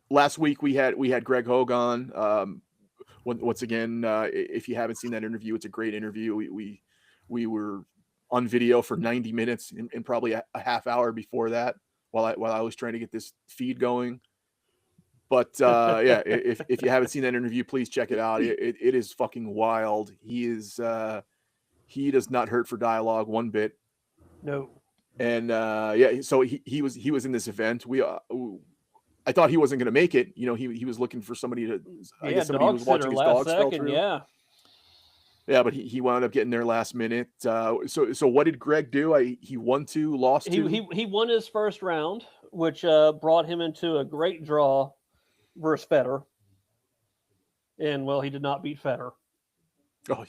Last week we had Greg Hogan. Once again, if you haven't seen that interview, it's a great interview. We were on video for 90 minutes and probably a half hour before that while I was trying to get this feed going. But yeah, if you haven't seen that interview, please check it out. It is fucking wild. He does not hurt for dialogue one bit. No. And yeah, so he was in this event. I thought he wasn't going to make it. You know, he was looking for somebody to. I guess somebody was watching his dogs fell through. Yeah. Yeah, but he wound up getting there last minute. So what did Greg do? He won 2, lost 2. He won his first round, which brought him into a great draw versus Feder. And well, he did not beat Feder. Oh.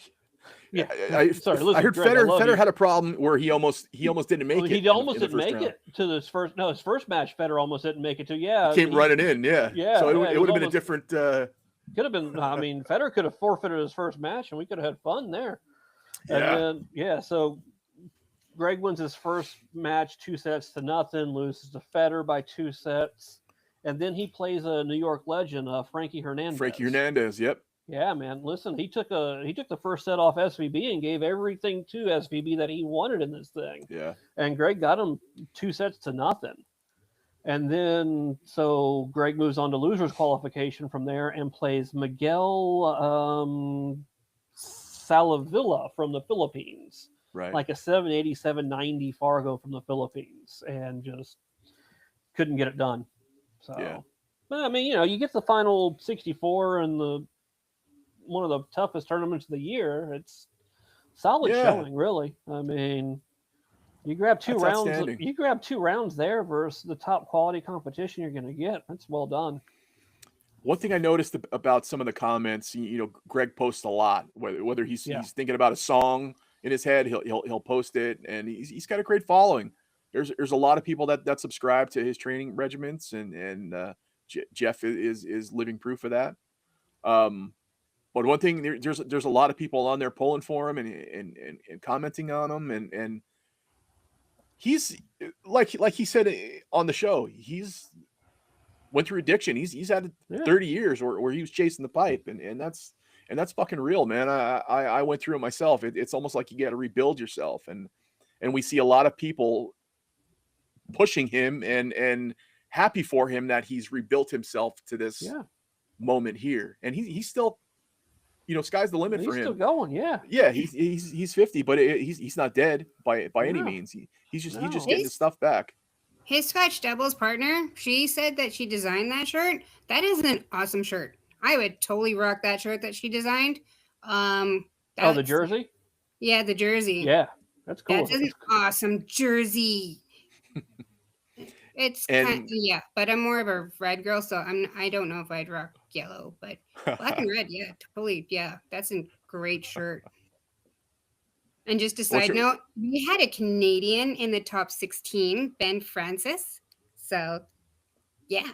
Yeah, sorry. Listen, I heard Greg, Feder had a problem where he almost didn't make it. He almost didn't make it to his first. No, his first match, Feder almost didn't make it to. Yeah, he came running in. Yeah. So it would have been a different. Could have been. I mean, Feder could have forfeited his first match, and we could have had fun there. And then so Greg wins his first match 2-0, loses to Feder by 2 sets, and then he plays a New York legend, Frankie Hernandez. Yep. Yeah, man. Listen, he took the first set off SVB and gave everything to SVB that he wanted in this thing. Yeah. And Greg got him 2-0. And then so Greg moves on to losers qualification from there and plays Miguel Salavilla from the Philippines. Right. Like a 780, 790 Fargo from the Philippines, and just couldn't get it done. So yeah. But I mean, you get the final 64 and one of the toughest tournaments of the year. It's solid showing, really. I mean, you grab 2 rounds. You grab 2 rounds there versus the top quality competition you're going to get. That's well done. One thing I noticed about some of the comments, Greg posts a lot. Whether he's thinking about a song in his head, he'll post it, and he's got a great following. There's a lot of people that subscribe to his training regiments, and Jeff is living proof of that. But one thing, there's a lot of people on there pulling for him and commenting on him, and he's like he said on the show, he's went through addiction. He's had 30 years where he was chasing the pipe, and that's fucking real, man. I went through it myself. It's almost like you got to rebuild yourself, and we see a lot of people pushing him and happy for him that he's rebuilt himself to this moment here, and he's still. Sky's the limit for him. He's still going, yeah. Yeah, he's 50, but he's not dead by any means. He's just getting his stuff back. his Scotch Doubles partner, she said that she designed that shirt. That is an awesome shirt. I would totally rock that shirt that she designed. The jersey? Yeah, the jersey. Yeah, that's cool. That's an awesome jersey. It's but I'm more of a red girl, so I don't know if I'd rock yellow, but black and red, yeah, totally, yeah, that's a great shirt. And just a side note, we had a Canadian in the top 16, Ben Francis. So, yeah,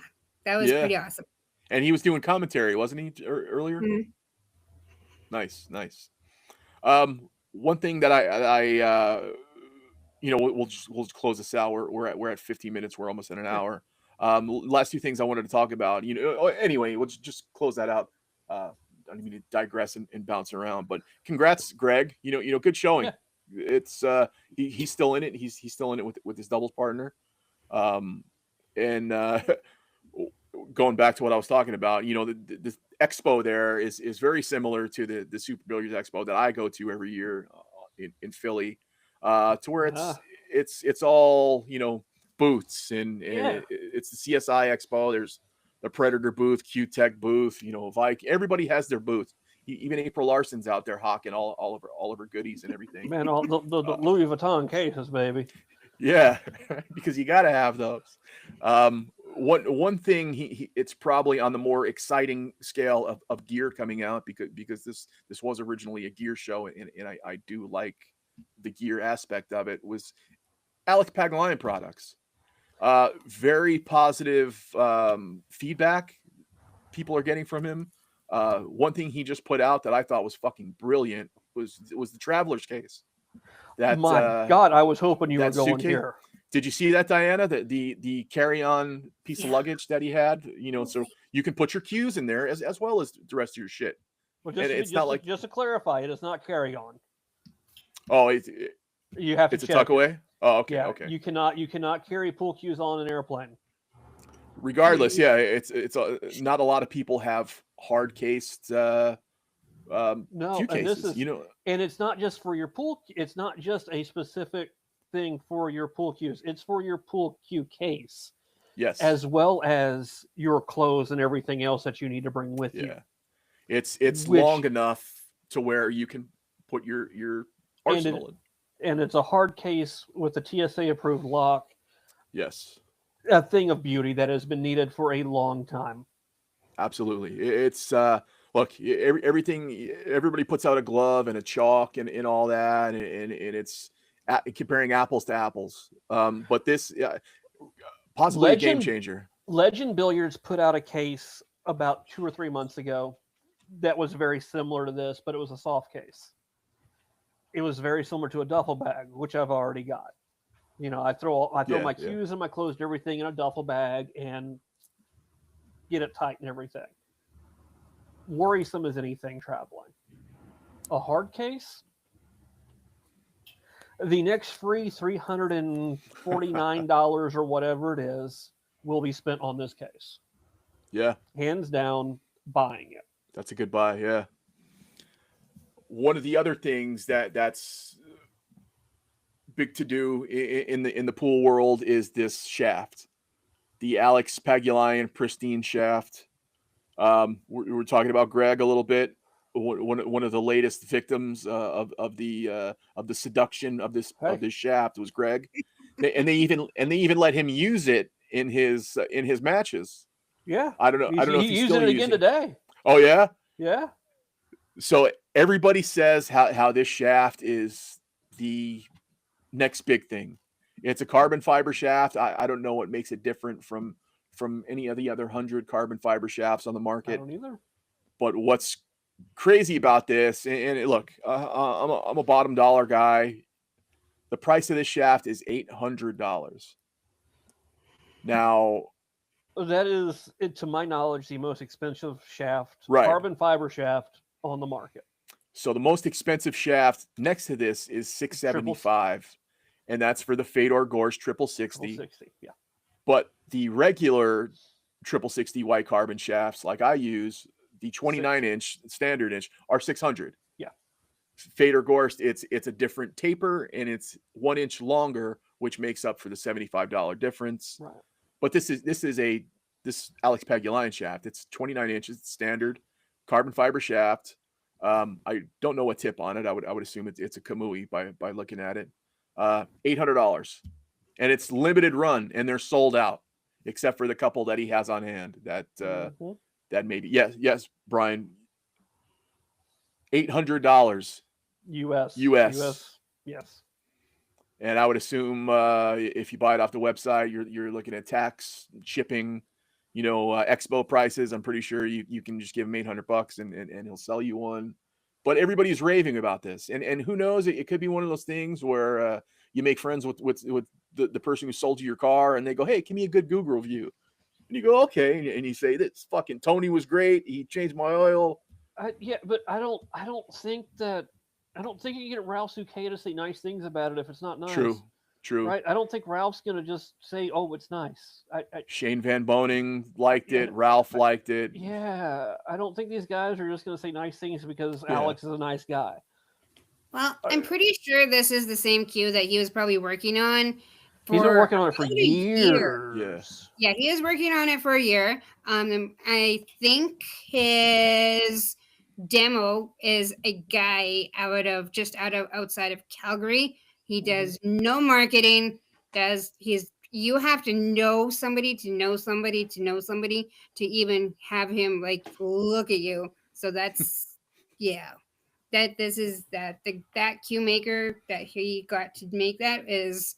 that was pretty awesome. And he was doing commentary, wasn't he, earlier? Mm-hmm. Nice. One thing that I we'll just close this out. We're at 50 minutes. We're almost at an hour. Last two things I wanted to talk about. Anyway, we'll just close that out. I don't mean to digress and bounce around, but congrats, Greg. Good showing. Yeah. It's he's still in it. He's still in it with his doubles partner. Going back to what I was talking about, the expo there is very similar to the Super Billiards Expo that I go to every year in Philly, to where it's all booths and it's the CSI Expo. There's the Predator booth, Q-Tech booth, Viking. Everybody has their booth. Even April Larson's out there hawking all of her goodies and everything. Man, all the Louis Vuitton cases, baby. Yeah, because you got to have those. One thing it's probably on the more exciting scale of gear coming out because this was originally a gear show and I do like the gear aspect of it, was Alex Pagulayan products. Very positive feedback people are getting from him. One thing he just put out that I thought was fucking brilliant was the Traveler's case. My God, I was hoping you were going suitcase. Here. Did you see that, Diana? The carry-on piece of luggage that he had, so you can put your cues in there as well as the rest of your shit. Well, just to clarify, it is not carry-on. Oh, you have to. It's a tuck away. Oh, okay, yeah, okay. You cannot carry pool cues on an airplane. Regardless, yeah, it's not a lot of people have hard cased cue cases, and it's not just for your pool. It's not just a specific thing for your pool cues. It's for your pool cue case. Yes. As well as your clothes and everything else that you need to bring with you. It's long enough to where you can put your arsenal in. And it's a hard case with a TSA approved lock. Yes. A thing of beauty that has been needed for a long time. Absolutely. It's look, everybody puts out a glove and a chalk and all that, and it's comparing apples to apples. But this possibly a game changer. Legend Billiards put out a case about 2 or 3 months ago that was very similar to this, but it was a soft case. It was very similar to a duffel bag, which I've already got. I throw my cues and my clothes and everything in a duffel bag and get it tight and everything. Worrisome as anything traveling. A hard case? The next free $349 or whatever it is will be spent on this case. Yeah. Hands down, buying it. That's a good buy, yeah. One of the other things that's big to do in the pool world is this shaft, the Alex Pagulayan pristine shaft. We're talking about Greg a little bit. One of the latest victims of the seduction of this shaft was Greg, and they even let him use it in his matches. Yeah, I don't know. I don't know if he's using it again today. Oh yeah, yeah. So everybody says how this shaft is the next big thing. It's a carbon fiber shaft. I don't know what makes it different from any of the other 100 carbon fiber shafts on the market. I don't either. But what's crazy about this, and look, I'm a bottom dollar guy. The price of this shaft is $800. Now, that is, to my knowledge, the most expensive shaft, right, carbon fiber shaft on the market. So the most expensive shaft next to this is $675, and that's for the Fedor Gorsh 6060. Yeah. But the regular 6060 white carbon shafts, like I use, the 29-inch standard inch, are $600. Yeah. Fedor Gorsh, it's a different taper, and it's 1 inch longer which makes up for the $75 difference. Right. But this Alex Pagulayan shaft. It's 29 inches standard carbon fiber shaft. I don't know what tip on it. I would assume it's a Kamui by looking at it. $800, and it's limited run, and they're sold out, except for the couple that he has on hand. That maybe yes, Brian. $800 US. Yes. And I would assume if you buy it off the website, you're looking at tax, shipping, expo prices. I'm pretty sure you can just give him $800 and he'll sell you one. But everybody's raving about this, and who knows? It could be one of those things where you make friends with the person who sold you your car, and they go, "Hey, give me a good Google review," and you go, "Okay," and you say, "This fucking Tony was great. He changed my oil." But I don't think you can get Ralph Souquet to say nice things about it if it's not nice. True. Right? I don't think Ralph's gonna just say, "Oh, it's nice." Shane Van Boning liked it. Ralph liked it. Yeah, I don't think these guys are just gonna say nice things because Alex is a nice guy. Well, I'm pretty sure this is the same cue that he was probably working on. He's been working on it for years. Yeah, he was working on it for a year. I think his demo is a guy outside of Calgary. He does no marketing. You have to know somebody to know somebody to know somebody to even have him like look at you. So that's that cue maker that he got to make that is.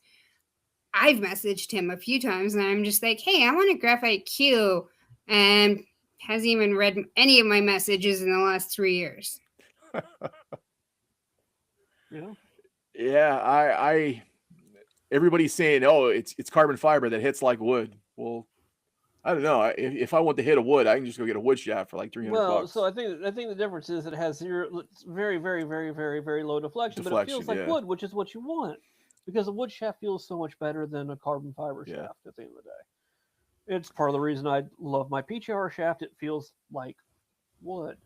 I've messaged him a few times and I'm just like, "Hey, I want a graphite cue," and hasn't even read any of my messages in the last 3 years. Yeah, I everybody's saying, "Oh, it's carbon fiber that hits like wood." Well, I don't know. If I want to hit a wood, I can just go get a wood shaft for like $300. Well, so I think the difference is it has it's very, very, very, very, very low deflection, but it feels like wood, which is what you want, because a wood shaft feels so much better than a carbon fiber shaft at the end of the day. It's part of the reason I love my PTR shaft. It feels like wood.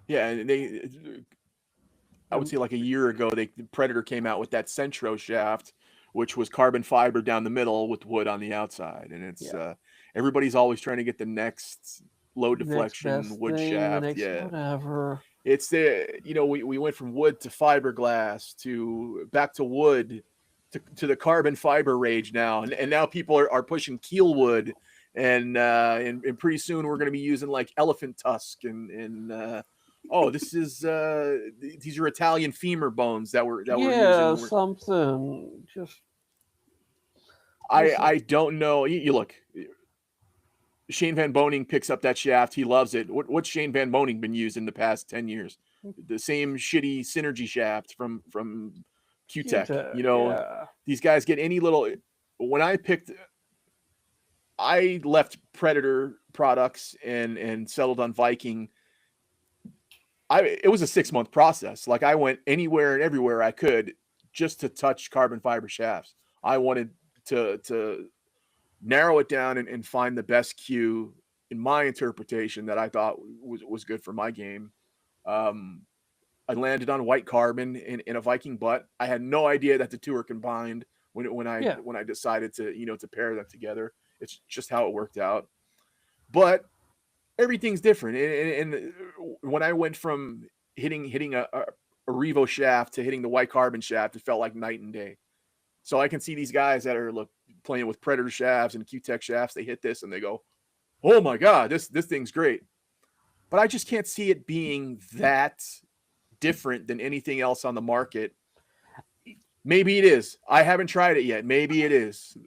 Yeah, and I would say like a year ago, Predator came out with that Centro shaft, which was carbon fiber down the middle with wood on the outside, and it's everybody's always trying to get the next low deflection wood shaft. Whatever. It's we went from wood to fiberglass to back to wood to the carbon fiber rage now, and now people are pushing keel wood, and pretty soon we're going to be using like elephant tusk and this is these are Italian femur bones that we're using. Something just. I don't know. You look. Shane Van Boning picks up that shaft. He loves it. What's Shane Van Boning been used in the past 10 years? The same shitty Synergy shaft from Q-Tech. These guys get any little. When I left Predator products and settled on Viking. It was a 6-month process. Like I went anywhere and everywhere I could just to touch carbon fiber shafts. I wanted to narrow it down and find the best cue in my interpretation that I thought was good for my game. I landed on white carbon in a Viking butt. I had no idea that the two are combined when I decided to pair them together. It's just how it worked out. But everything's different. And when I went from hitting a Revo shaft to hitting the white carbon shaft, it felt like night and day. So I can see these guys that are playing with Predator shafts and Q-Tech shafts. They hit this and they go, "Oh my God, this thing's great." But I just can't see it being that different than anything else on the market. Maybe it is. I haven't tried it yet. Maybe it is.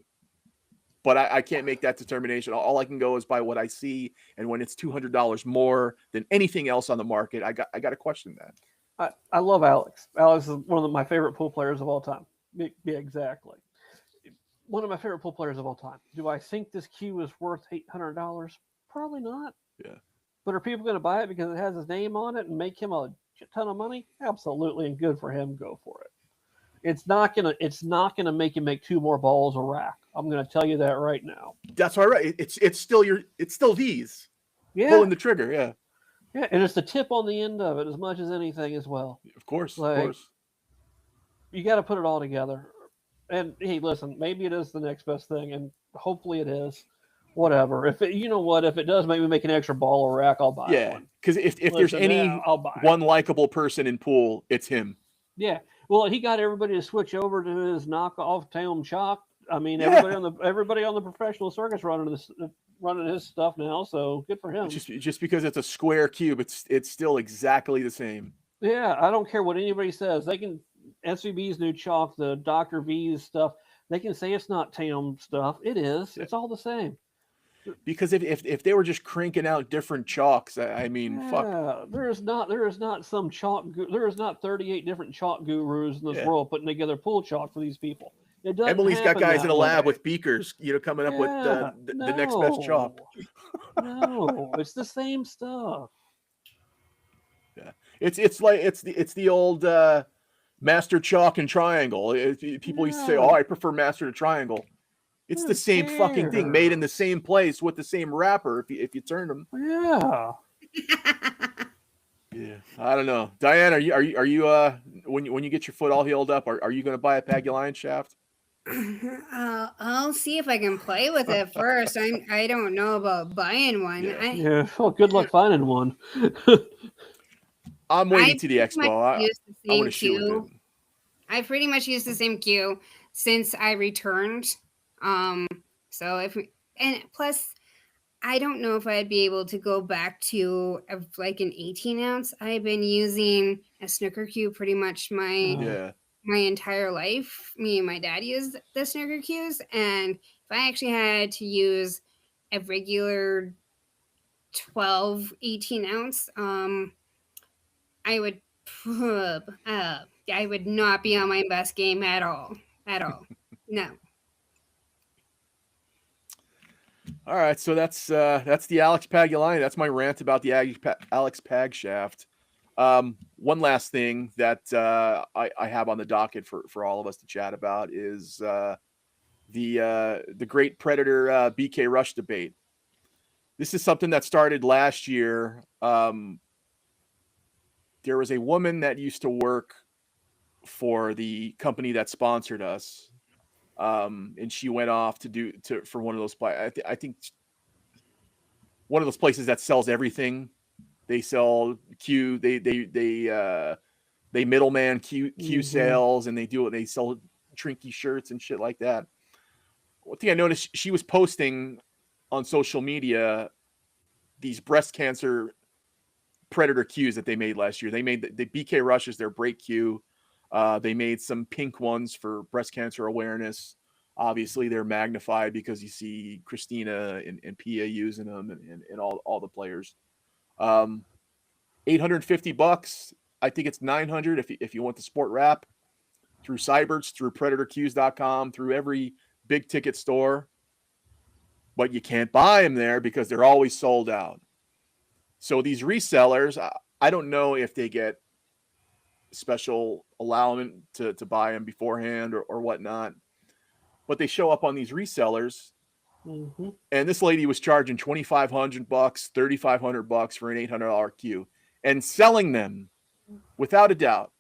But I can't make that determination. All I can go is by what I see. And when it's $200 more than anything else on the market, I got to question that. I love Alex. Alex is one of my favorite pool players of all time. Yeah, exactly. One of my favorite pool players of all time. Do I think this cue is worth $800? Probably not. Yeah. But are people going to buy it because it has his name on it and make him a ton of money? Absolutely, and good for him. Go for it. It's not gonna make you make 2 more balls a rack. I'm gonna tell you that right now. That's all right. It's still these. Yeah. Pulling the trigger. Yeah. Yeah, and it's the tip on the end of it as much as anything as well. Of course. You got to put it all together. And hey, listen, maybe it is the next best thing, and hopefully it is. Whatever. If it, you know what, if it does make me make an extra ball or rack, I'll buy one. Because if there's any I'll buy one likable person in pool, it's him. Yeah. Well, he got everybody to switch over to his knockoff Tam Chalk. I mean, everybody on the professional circus running his stuff now. So good for him. Just because it's a square cube, it's still exactly the same. Yeah, I don't care what anybody says. They can SVB's new chalk, the Dr. V's stuff. They can say it's not Tam stuff. It is. It's all the same. Because if they were just cranking out different chalks, I mean, fuck. There is not some chalk. There is not 38 different chalk gurus in this world putting together pool chalk for these people. Emily's got guys in a lab with beakers, coming up with the next best chalk. No, it's the same stuff. Yeah, it's the old master chalk and triangle. People used to say, "Oh, I prefer master to triangle." It's the same fucking thing, made in the same place with the same wrapper. If you turn them, yeah. Yeah, I don't know. Diane, are you when you get your foot all healed up, are you going to buy a Pagulayan shaft? I'll see if I can play with it first. I don't know about buying one. Yeah. Well, good luck finding one. I'm waiting to the expo. I want to shoot with it. I pretty much used the same cue since I returned. So plus, I don't know if I'd be able to go back to like an 18 ounce. I've been using a snooker cue pretty much my entire life. Me and my dad used the snooker cues, and if I actually had to use a regular 12, 18 ounce, I would not be on my best game at all. No. All right, so that's the Alex Pagulayan. That's my rant about the Alex Pag shaft. One last thing that I have on the docket for all of us to chat about is the great Predator BK Rush debate. This is something that started last year. There was a woman that used to work for the company that sponsored us. And she went off for one of those. I think one of those places that sells everything. They sell Q. They middleman Q sales, and they sell Trinky shirts and shit like that. One thing I noticed, she was posting on social media these breast cancer Predator Qs that they made last year. They made the BK Rush is their break Q. They made some pink ones for breast cancer awareness. Obviously, they're magnified because you see Christina and Pia using them and all the players. $850. I think it's $900 if you want the sport wrap through Cyberts, through PredatorQs.com, through every big ticket store. But you can't buy them there because they're always sold out. So these resellers, I don't know if they get special allowance to buy them beforehand or whatnot, but they show up on these resellers, and this lady was charging $2,500, $3,500 for an $800 Q, and selling them without a doubt.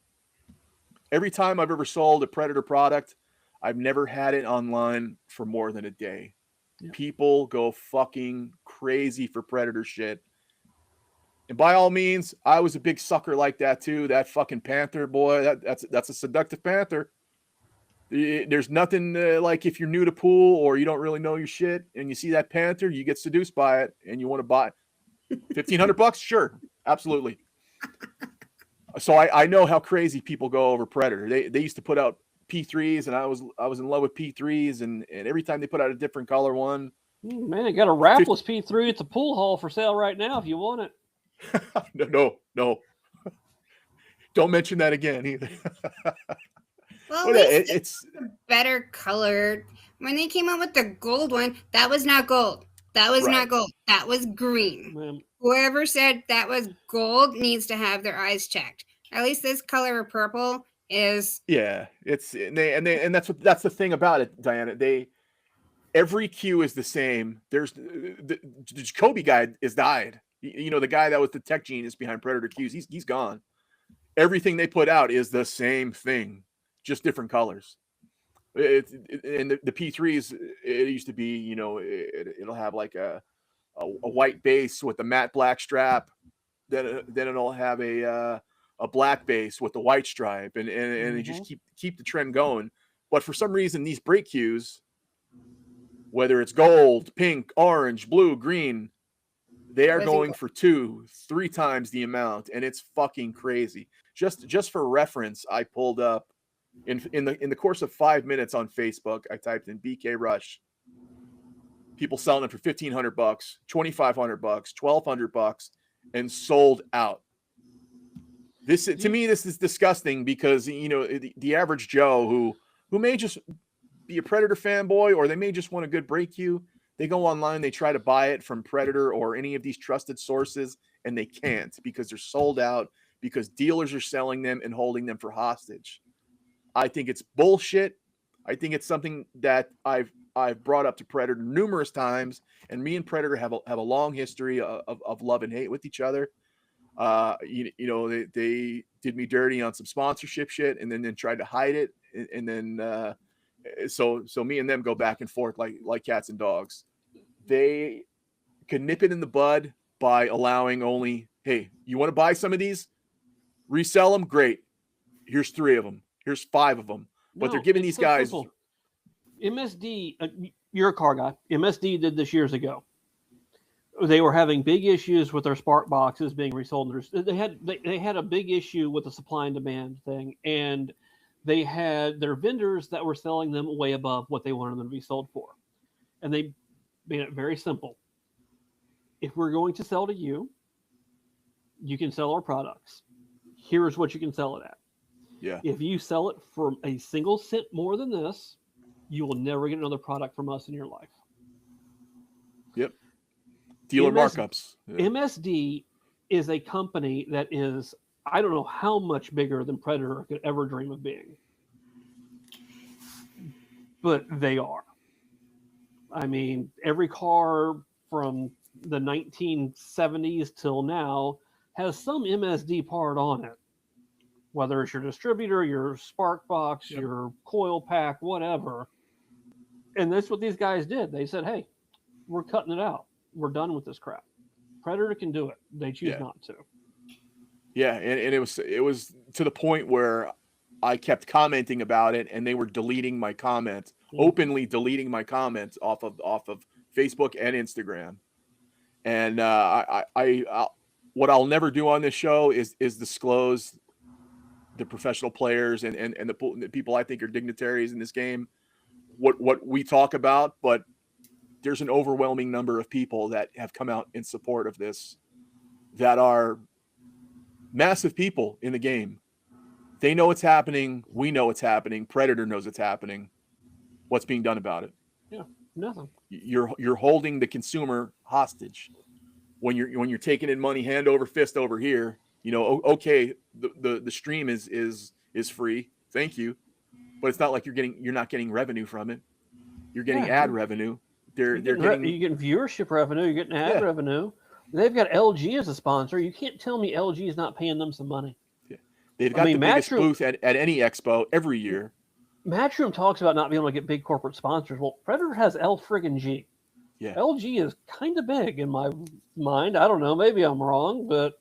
Every time I've ever sold a Predator product, I've never had it online for more than a day. Yeah. People go fucking crazy for Predator shit. And by all means, I was a big sucker like that too. That fucking panther, boy, that's a seductive panther. There's nothing like if you're new to pool or you don't really know your shit and you see that panther, you get seduced by it and you want to buy it. $1,500, sure, absolutely. So I know how crazy people go over Predator. They used to put out P3s, and I was in love with P3s, and every time they put out a different color one. Man, I got a wrapless P3 at the pool hall for sale right now if you want it. No. Don't mention that again either. Well, it's better colored. When they came out with the gold one, that was not gold. That was not gold. That was green. Whoever said that was gold needs to have their eyes checked. At least this color of purple is. Yeah, that's the thing about it, Diana. Every Q is the same. There's the Jacoby guy is died. You know, the guy that was the tech genius behind Predator Qs, he's gone. Everything they put out is the same thing, just different colors. And the P3s, it used to be, you know, it'll have like a white base with a matte black strap. Then it'll have a black base with the white stripe, and they just keep the trend going. But for some reason, these brake cues, whether it's gold, pink, orange, blue, green, they are going for 2-3 times the amount, and it's fucking crazy. Just for reference, I pulled up in the course of 5 minutes on Facebook. I typed in BK Rush. People selling it for $1,500, $2,500, $1,200, and sold out. This, to me, this is disgusting because, you know, the average Joe who may just be a Predator fanboy, or they may just want a good brake cue. They go online, they try to buy it from Predator or any of these trusted sources, and they can't because they're sold out, because dealers are selling them and holding them for hostage. I think it's bullshit. I think it's something that I've brought up to Predator numerous times, and me and Predator have a long history of love and hate with each other. You know, they did me dirty on some sponsorship shit, and then tried to hide it, and then so me and them go back and forth like cats and dogs. They could nip it in the bud by allowing only, hey, you want to buy some of these, resell them, great. Here's 3 of them. Here's 5 of them. But they're giving these guys. Simple. MSD, you're a car guy. MSD did this years ago. They were having big issues with their spark boxes being resold. They had a big issue with the supply and demand thing, and they had their vendors that were selling them way above what they wanted them to be sold for. And they made it very simple. If we're going to sell to you, you can sell our products. Here's what you can sell it at. Yeah. If you sell it for a single cent more than this, you will never get another product from us in your life. Yep. Dealer markups. Yeah. MSD is a company that is, I don't know how much bigger than Predator could ever dream of being. But they are. I mean, every car from the 1970s till now has some MSD part on it. Whether it's your distributor, your spark box, your coil pack, whatever. And that's what these guys did. They said, hey, we're cutting it out. We're done with this crap. Predator can do it. They choose not to. Yeah, and it was to the point where I kept commenting about it, and they were deleting my comments, openly deleting my comments off of Facebook and Instagram. And I what I'll never do on this show is disclose the professional players and the people I think are dignitaries in this game, what we talk about, but there's an overwhelming number of people that have come out in support of this that are massive people in the game. They know it's happening. We know it's happening. Predator knows it's happening. What's being done about it? Yeah, nothing. You're holding the consumer hostage when you're taking in money hand over fist over here. You know, okay, the stream is free. Thank you. But it's not like you're not getting revenue from it. You're getting ad revenue. You're getting viewership revenue. You're getting ad revenue. They've got LG as a sponsor. You can't tell me LG is not paying them some money. Yeah. They've got the biggest booth at any expo every year. Matchroom talks about not being able to get big corporate sponsors. Well, Predator has L-G. Yeah. LG is kind of big in my mind. I don't know. Maybe I'm wrong, but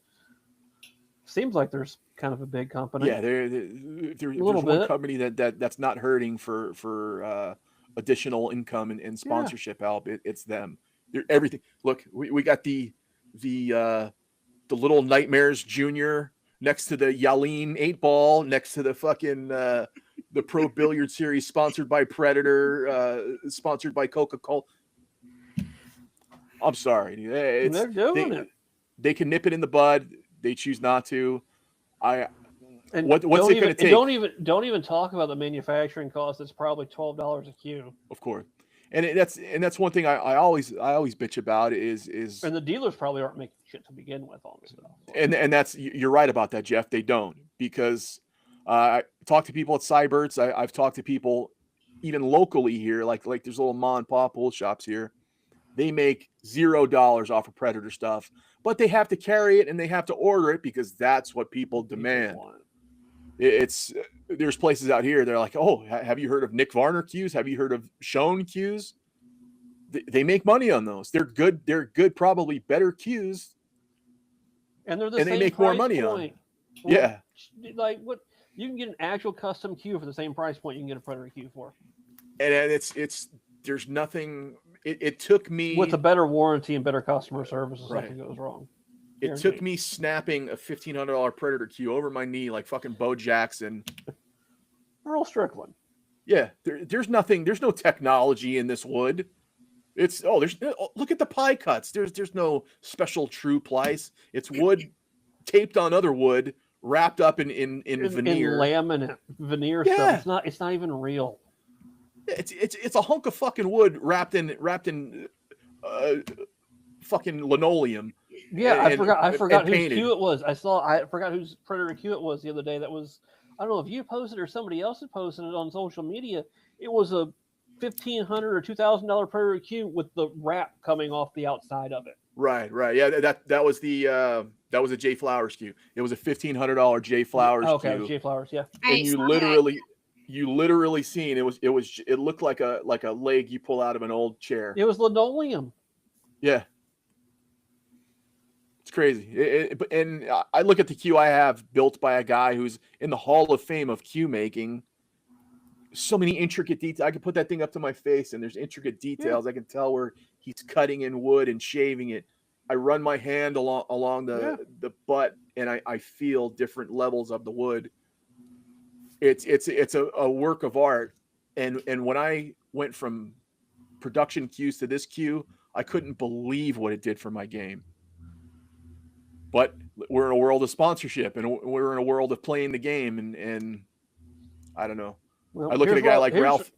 seems like there's kind of a big company. Yeah, there's one company that's not hurting for additional income and sponsorship help. It's them. They're everything. Look, we got the Little Nightmares Junior next to the Yaleen 8-ball, next to the fucking the Pro Billiard Series sponsored by Predator, sponsored by Coca-Cola. I'm sorry. They're doing it. They can nip it in the bud. They choose not to. What's it going to take? Don't even talk about the manufacturing cost. It's probably $12 a cue. Of course, and that's one thing I always bitch about is. And the dealers probably aren't making shit to begin with on this stuff. And that's, you're right about that, Jeff. They don't, because I talk to people at Cyberts. I've talked to people even locally here, like there's little mom and pop pool shops here. They make $0 off of Predator stuff, but they have to carry it and they have to order it because that's what people demand. There's places out here. They're like, oh, have you heard of Nick Varner cues? Have you heard of Schoen cues? They make money on those. They're good. They're good, probably better cues. And they're they make more money on. Yeah. Like what you can get an actual custom cue for the same price point you can get a Predator cue for. And it's there's nothing. It took me with a better warranty and better customer service if something goes wrong. It took me snapping a $1,500 Predator cue over my knee like fucking Bo Jackson. Earl Strickland. Yeah, there's nothing. There's no technology in this wood. Look at the pie cuts. There's no special true plies. It's wood taped on other wood, wrapped up in veneer, in laminate veneer stuff. It's not even real. It's a hunk of fucking wood wrapped in fucking linoleum. Yeah, I forgot whose cue it was. I forgot whose Predator cue it was the other day. That was, I don't know if you posted or somebody else had posted it on social media. It was a $1,500 or $2,000 Predator cue with the wrap coming off the outside of it. Right. Yeah, that was a Jay Flowers cue. It was a $1,500 Jay Flowers cue. Okay, Jay Flowers, yeah. And you literally seen it looked like a leg you pull out of an old chair. It was linoleum. Yeah. It's crazy. And I look at the cue I have built by a guy who's in the Hall of Fame of cue making. So many intricate details. I can put that thing up to my face and there's intricate details. Yeah. I can tell where he's cutting in wood and shaving it. I run my hand along the butt and I feel different levels of the wood. It's a work of art. And when I went from production cues to this cue, I couldn't believe what it did for my game. But we're in a world of sponsorship and we're in a world of playing the game and I don't know. Well, I look at a guy like Ralph.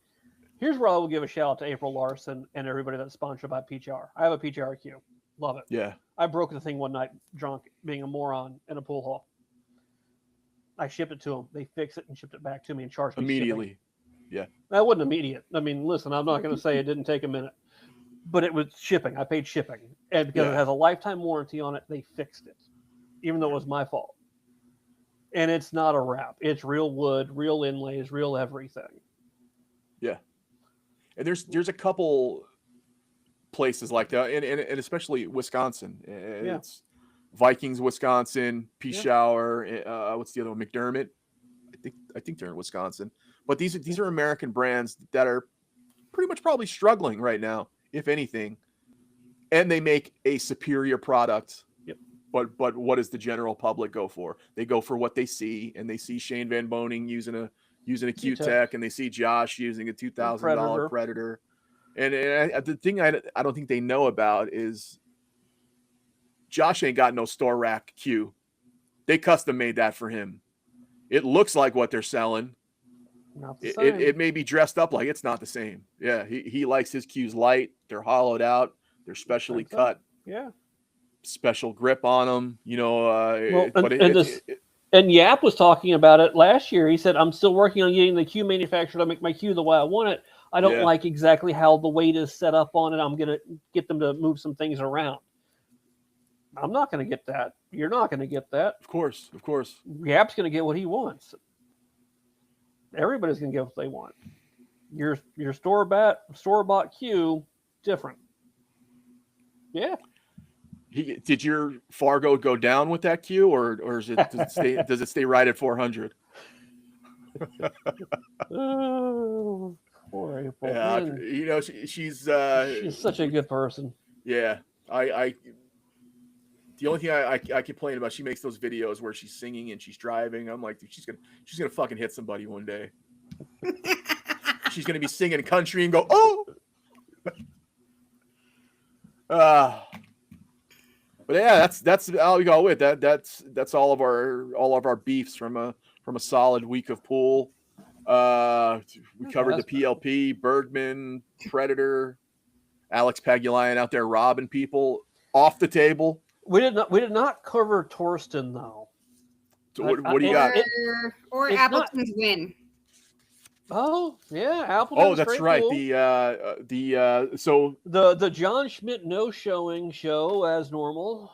Here's where I will give a shout out to April Larson and everybody that's sponsored by PGR. I have a PGR cue. Love it. Yeah. I broke the thing one night drunk, being a moron in a pool hall. I shipped it to them. They fixed it and shipped it back to me and charged me immediately. Shipping. Yeah. That wasn't immediate. I mean, listen, I'm not going to say it didn't take a minute, but it was shipping. I paid shipping. And because it has a lifetime warranty on it, they fixed it, even though it was my fault. And it's not a wrap. It's real wood, real inlays, real everything. Yeah. And there's a couple places like that, and especially Wisconsin. It's Vikings, Wisconsin, Peshawar. What's the other one? McDermott. I think they're in Wisconsin. But these are American brands that are pretty much probably struggling right now, if anything. And they make a superior product. But what does the general public go for? They go for what they see, and they see Shane Van Boning using a Q-Tech, and they see Josh using a $2,000 Predator. And the thing I don't think they know about is Josh ain't got no store rack Q. They custom made that for him. It looks like what they're selling. Not the same. It may be dressed up like it's not the same. Yeah, he likes his Qs light. They're hollowed out. They're specially cut. Yeah. Special grip on them, and Yap was talking about it last year. He said, I'm still working on getting the cue manufacturer to make my cue the way I want it. I don't like exactly how the weight is set up on it. I'm going to get them to move some things around. I'm not going to get that. You're not going to get that. Of course. Yap's going to get what he wants. Everybody's going to get what they want. Your store-bought cue, different. Yeah. Did your Fargo go down with that cue, or does it stay right at 400? Oh, poor April. Yeah, she's such a good person. Yeah, the only thing I complain about, she makes those videos where she's singing and she's driving. I'm like, dude, she's gonna fucking hit somebody one day. She's gonna be singing country and go, oh. But yeah, that's all we go with. That's all of our beefs from a solid week of pool. We covered the PLP, Bergman, Predator, Alex Pagulian out there robbing people off the table. We did not cover Torsten though. So what do you got? Or Appleton's win. Oh yeah, Appleton. Oh, that's right. Cool. The John Schmidt no-showing show as normal.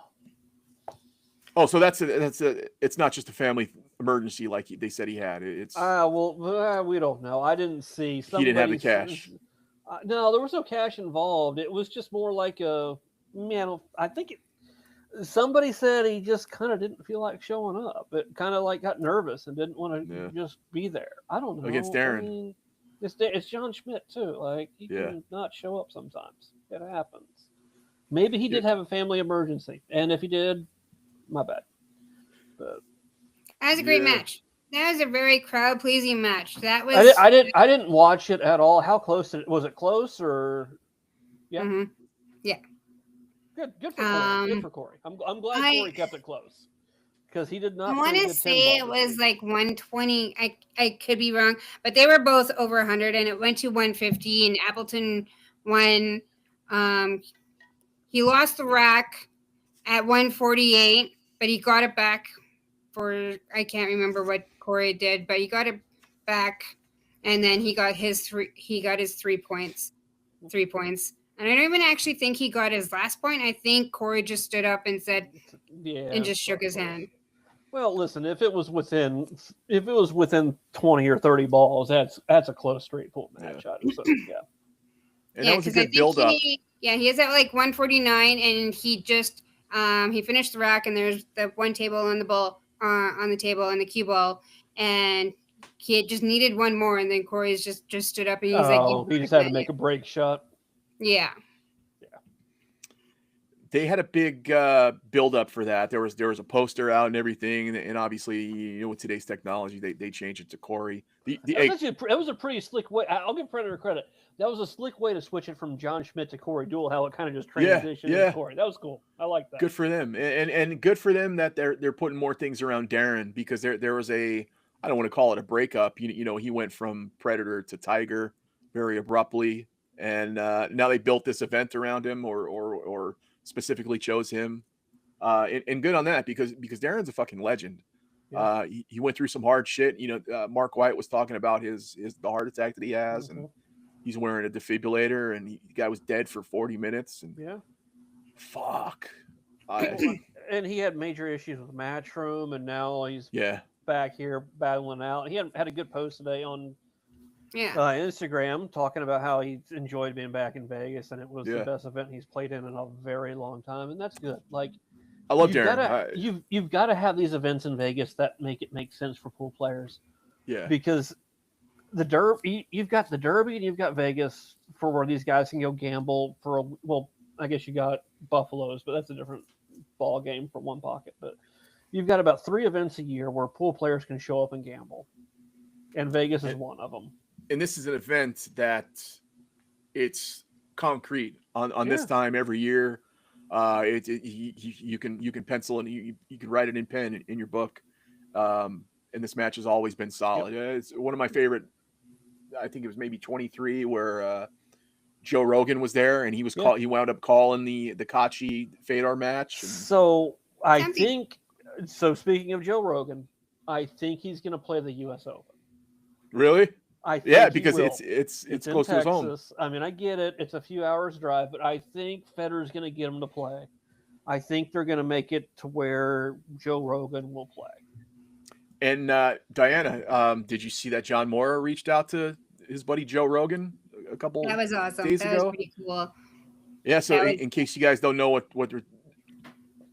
Oh, so it's not just a family emergency like they said he had. It's we don't know. I didn't see. He didn't have the cash. No, there was no cash involved. It was just more like I think somebody said he just kind of didn't feel like showing up. It kind of like got nervous and didn't want to just be there. I don't know. Against Darren. I mean, it's John Schmidt too. Like he can not show up sometimes. It happens. Maybe he did have a family emergency, and if he did, my bad. But that was a great match. That was a very crowd pleasing match. That was. I didn't watch it at all. How close was it? Close or? Yeah. Mm-hmm. Yeah. Good for Corey. Good for Corey. I'm glad Corey kept it close because he did not. I want to say it was like 120. I could be wrong, but they were both over 100, and it went to 150. And Appleton won. He lost the rack at 148, but he got it back for I can't remember what Corey did, but he got it back, and then he got his 3 points. 3 points. And I don't even actually think he got his last point. I think Corey just stood up and said, and just shook his hand. Well, listen, if it was within 20 or 30 balls, that's a close straight pool match. And that was a good build up. He is at like 149, and he just he finished the rack, and there's the one table on the ball on the table and the cue ball, and he had just needed one more, and then Corey's just stood up and he's he just had to make a break shot. Yeah. They had a big build up for that. There was a poster out and everything, and obviously, with today's technology, they changed it to Corey. That was a pretty slick way. I'll give Predator credit. That was a slick way to switch it from John Schmidt to Corey Deuel. How it kind of just transitioned to Corey. That was cool. I like that. Good for them, and good for them that they're putting more things around Darren, because there was I don't want to call it a breakup. He went from Predator to Tiger very abruptly, and now they built this event around him, or specifically chose him, and good on that, because Darren's a fucking legend. Yeah. He went through some hard shit. Mark White was talking about the heart attack that he has, and he's wearing a defibrillator, and the guy was dead for 40 minutes. And fuck. And he had major issues with Matchroom, and now he's back here battling out. He had a good post today on Instagram talking about how he enjoyed being back in Vegas, and it was the best event he's played in a very long time, and that's good. Like, I love Darren. You've got to have these events in Vegas that make sense for pool players. Yeah, because the Derby, you've got the Derby, and you've got Vegas for where these guys can go gamble for I guess you got Buffaloes, but that's a different ball game for one pocket. But you've got about 3 events a year where pool players can show up and gamble, and Vegas is one of them. And this is an event that it's concrete on this time every year. You can pencil and you can write it in pen in your book. And this match has always been solid. It's one of my favorite. I think it was maybe 23 where Joe Rogan was there, and he was he wound up calling the Kachi Fedor match. So speaking of Joe Rogan, I think he's going to play the U.S. Open. Really? Because it's close to his home. I mean, I get it. It's a few hours drive, but I think Federer's going to get him to play. I think they're going to make it to where Joe Rogan will play. And Diana, did you see that John Mora reached out to his buddy Joe Rogan a couple That was awesome. days that ago? Was pretty cool. Yeah, so in case you guys don't know what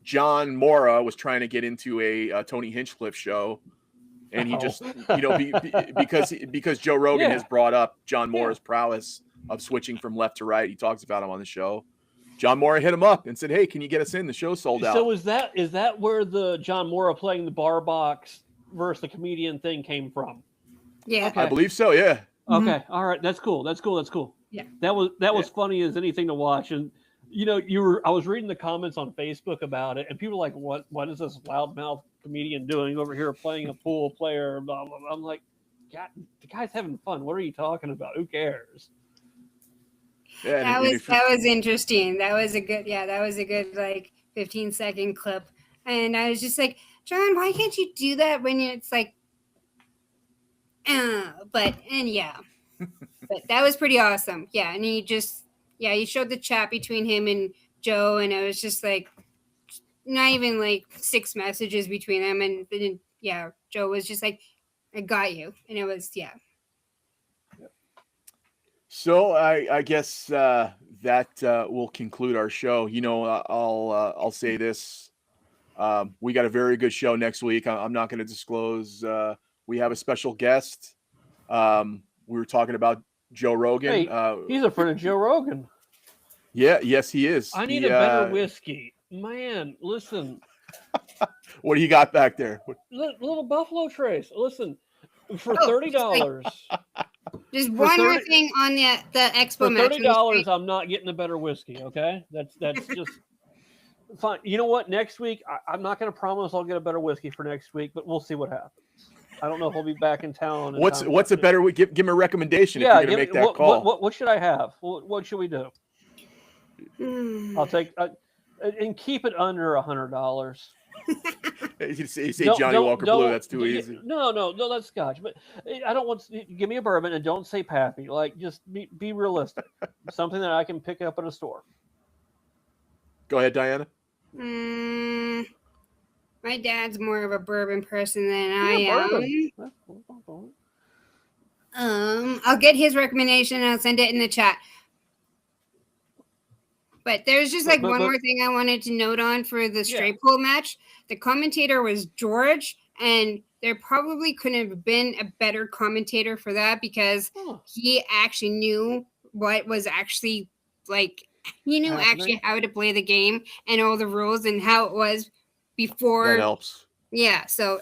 John Mora was trying to get into a Tony Hinchcliffe show. And he just, because Joe Rogan has brought up John Mora's prowess of switching from left to right. He talks about him on the show. John Mora hit him up and said, "Hey, can you get us in? The show's sold out." So is that where the John Mora playing the bar box versus the comedian thing came from? Yeah, okay. I believe so. Yeah. Okay. All right. That's cool. Yeah. That was funny as anything to watch. And I was reading the comments on Facebook about it, and people were like, what is this loudmouth comedian doing over here playing a pool player? Blah, blah, blah. I'm like, God, the guy's having fun. What are you talking about? Who cares? Yeah, that was interesting. That was a good like 15-second clip. And I was just like, John, why can't you do that when it's like, but that was pretty awesome. Yeah. And he showed the chat between him and Joe, and it was just like not even like 6 messages between them, and then Joe was just like, I got you. And it was, So I guess that will conclude our show. I'll say this: we got a very good show next week. I'm not going to disclose. We have a special guest. We were talking about Joe Rogan. Hey, he's a friend of Joe Rogan. Yeah, yes, he is. I need a better whiskey, man. Listen, what do you got back there? Little Buffalo Trace. Listen, for $30. Just one more thing on the expo match. For $30, I'm not getting a better whiskey. Okay, that's just fine. You know what? Next week, I'm not going to promise I'll get a better whiskey for next week, but we'll see what happens. I don't know if we'll be back in town. What's a better week? Give me a recommendation. Yeah, if you're gonna make that call. What should I have? What should we do? I'll take and keep it under $100. You say Johnny Walker Blue. That's too easy. No, that's Scotch. But I don't want to give me a bourbon and don't say Pappy. Like, just be realistic. Something that I can pick up at a store. Go ahead, Diana. My dad's more of a bourbon person than I am. I'll get his recommendation and I'll send it in the chat. But there's just one more thing I wanted to note on for the straight pole match. The commentator was George, and there probably couldn't have been a better commentator for that because he actually knew what was actually like. He knew actually how to play the game and all the rules and how it was before. That helps. Yeah, so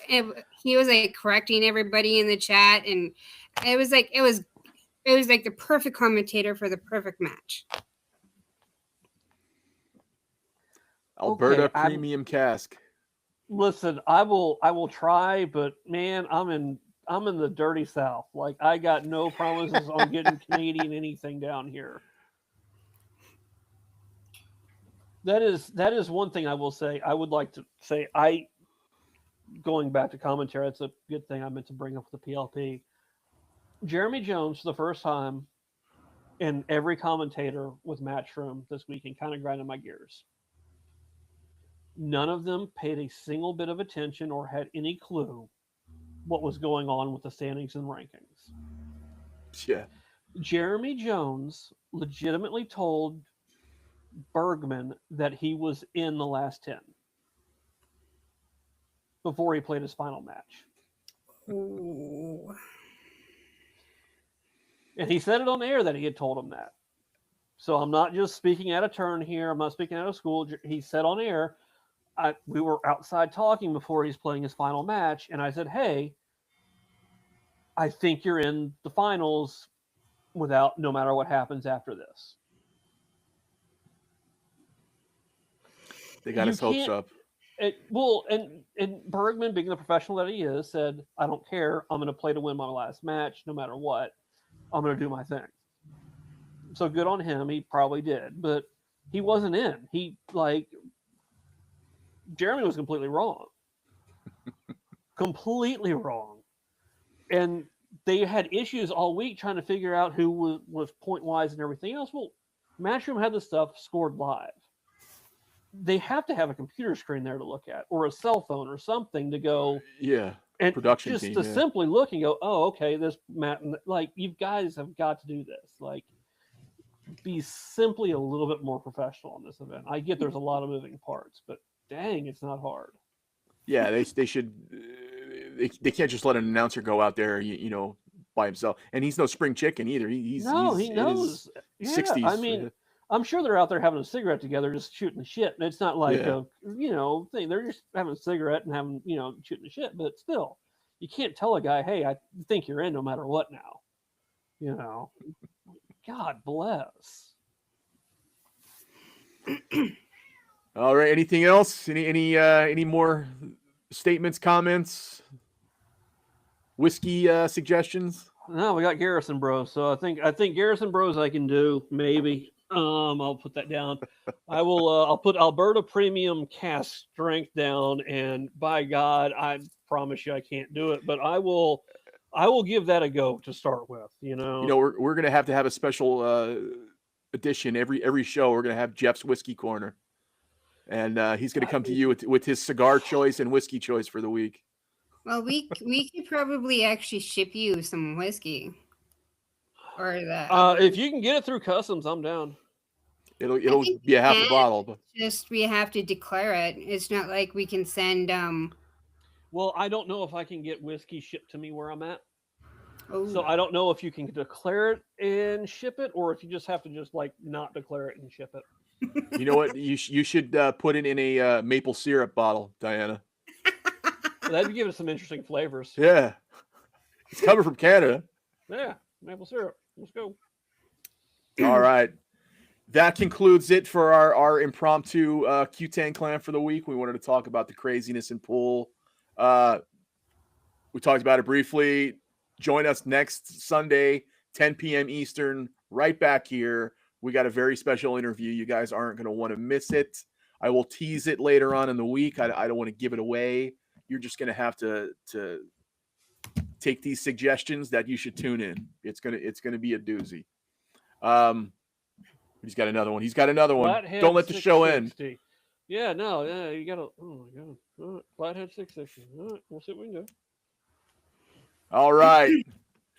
he was like correcting everybody in the chat, and it was like the perfect commentator for the perfect match. Alberta Premium Cask. Listen, I will try, but man, I'm in the dirty South. Like, I got no promises on getting Canadian anything down here. That is one thing I will say. I would like to say, going back to commentary, that's a good thing I meant to bring up with the PLP. Jeremy Jones, for the first time, and every commentator with Matchroom this weekend kind of grinded my gears. None of them paid a single bit of attention or had any clue what was going on with the standings and rankings. Yeah. Jeremy Jones legitimately told Bergman that he was in the last 10 before he played his final match. Ooh. And he said it on air that he had told him that. So I'm not just speaking out of turn here. I'm not speaking out of school. He said on air, we were outside talking before he's playing his final match, and I said, hey, I think you're in the finals no matter what happens after this. They got his hopes up. And Bergman, being the professional that he is, said, I don't care. I'm going to play to win my last match no matter what. I'm going to do my thing. So good on him. He probably did, but he wasn't in. Jeremy was completely wrong. Completely wrong. And they had issues all week trying to figure out who was point-wise and everything else. Well, Matchroom had the stuff scored live. They have to have a computer screen there to look at, or a cell phone or something to go. Yeah. And production just team, to simply look and go, oh, okay, this Matt, like, you guys have got to do this. Like, be simply a little bit more professional on this event. I get there's a lot of moving parts, but dang, it's not hard. Yeah, they should. They can't just let an announcer go out there, by himself. And he's no spring chicken either. He knows. 60s. I mean, I'm sure they're out there having a cigarette together, just shooting the shit. And it's not like a thing. They're just having a cigarette and having shooting the shit. But still, you can't tell a guy, hey, I think you're in no matter what now. God bless. All right. Anything else? Any more statements, comments, whiskey suggestions? No, we got Garrison Bros. So I think Garrison Bros I can do maybe. I'll put that down. I will. I'll put Alberta Premium Cask Strength down, and by God, I promise you I can't do it, but I will give that a go to start with. We're gonna have to have a special edition every show. We're gonna have Jeff's Whiskey Corner, and he's gonna come to you with his cigar choice and whiskey choice for the week. Well, we could probably actually ship you some whiskey, or that. If you can get it through customs, I'm down. It'll be a half a bottle, but just we have to declare it. It's not like we can send. Well, I don't know if I can get whiskey shipped to me where I'm at. Oh. So I don't know if you can declare it and ship it, or if you just have to just like not declare it and ship it. You know what? You should put it in a maple syrup bottle, Diana. Well, that'd give it some interesting flavors. Yeah, it's coming from Canada. Yeah, maple syrup. Let's go. All right. That concludes it for our impromptu Q-Tang clan for the week. We wanted to talk about the craziness in pool. We talked about it briefly. Join us next Sunday, 10 p.m. Eastern, right back here. We got a very special interview. You guys aren't going to want to miss it. I will tease it later on in the week. I don't want to give it away. You're just going to have to take these suggestions that you should tune in. It's gonna be a doozy. He's got another one. Flathead Don't let the show end. Yeah, no, yeah, you gotta. Oh my god, all right. Flathead 660. All right, we'll see what we can do. All right.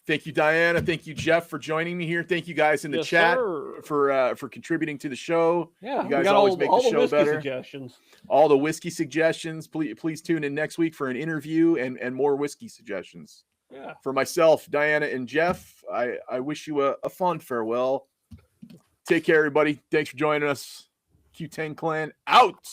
Thank you, Diana. Thank you, Jeff, for joining me here. Thank you guys in the chat for contributing to the show. Yeah, you guys always make the show better. Suggestions. All the whiskey suggestions. Please tune in next week for an interview and more whiskey suggestions. Yeah. For myself, Diana, and Jeff, I wish you a fond farewell. Take care, everybody. Thanks for joining us. Q-Tang Clan out.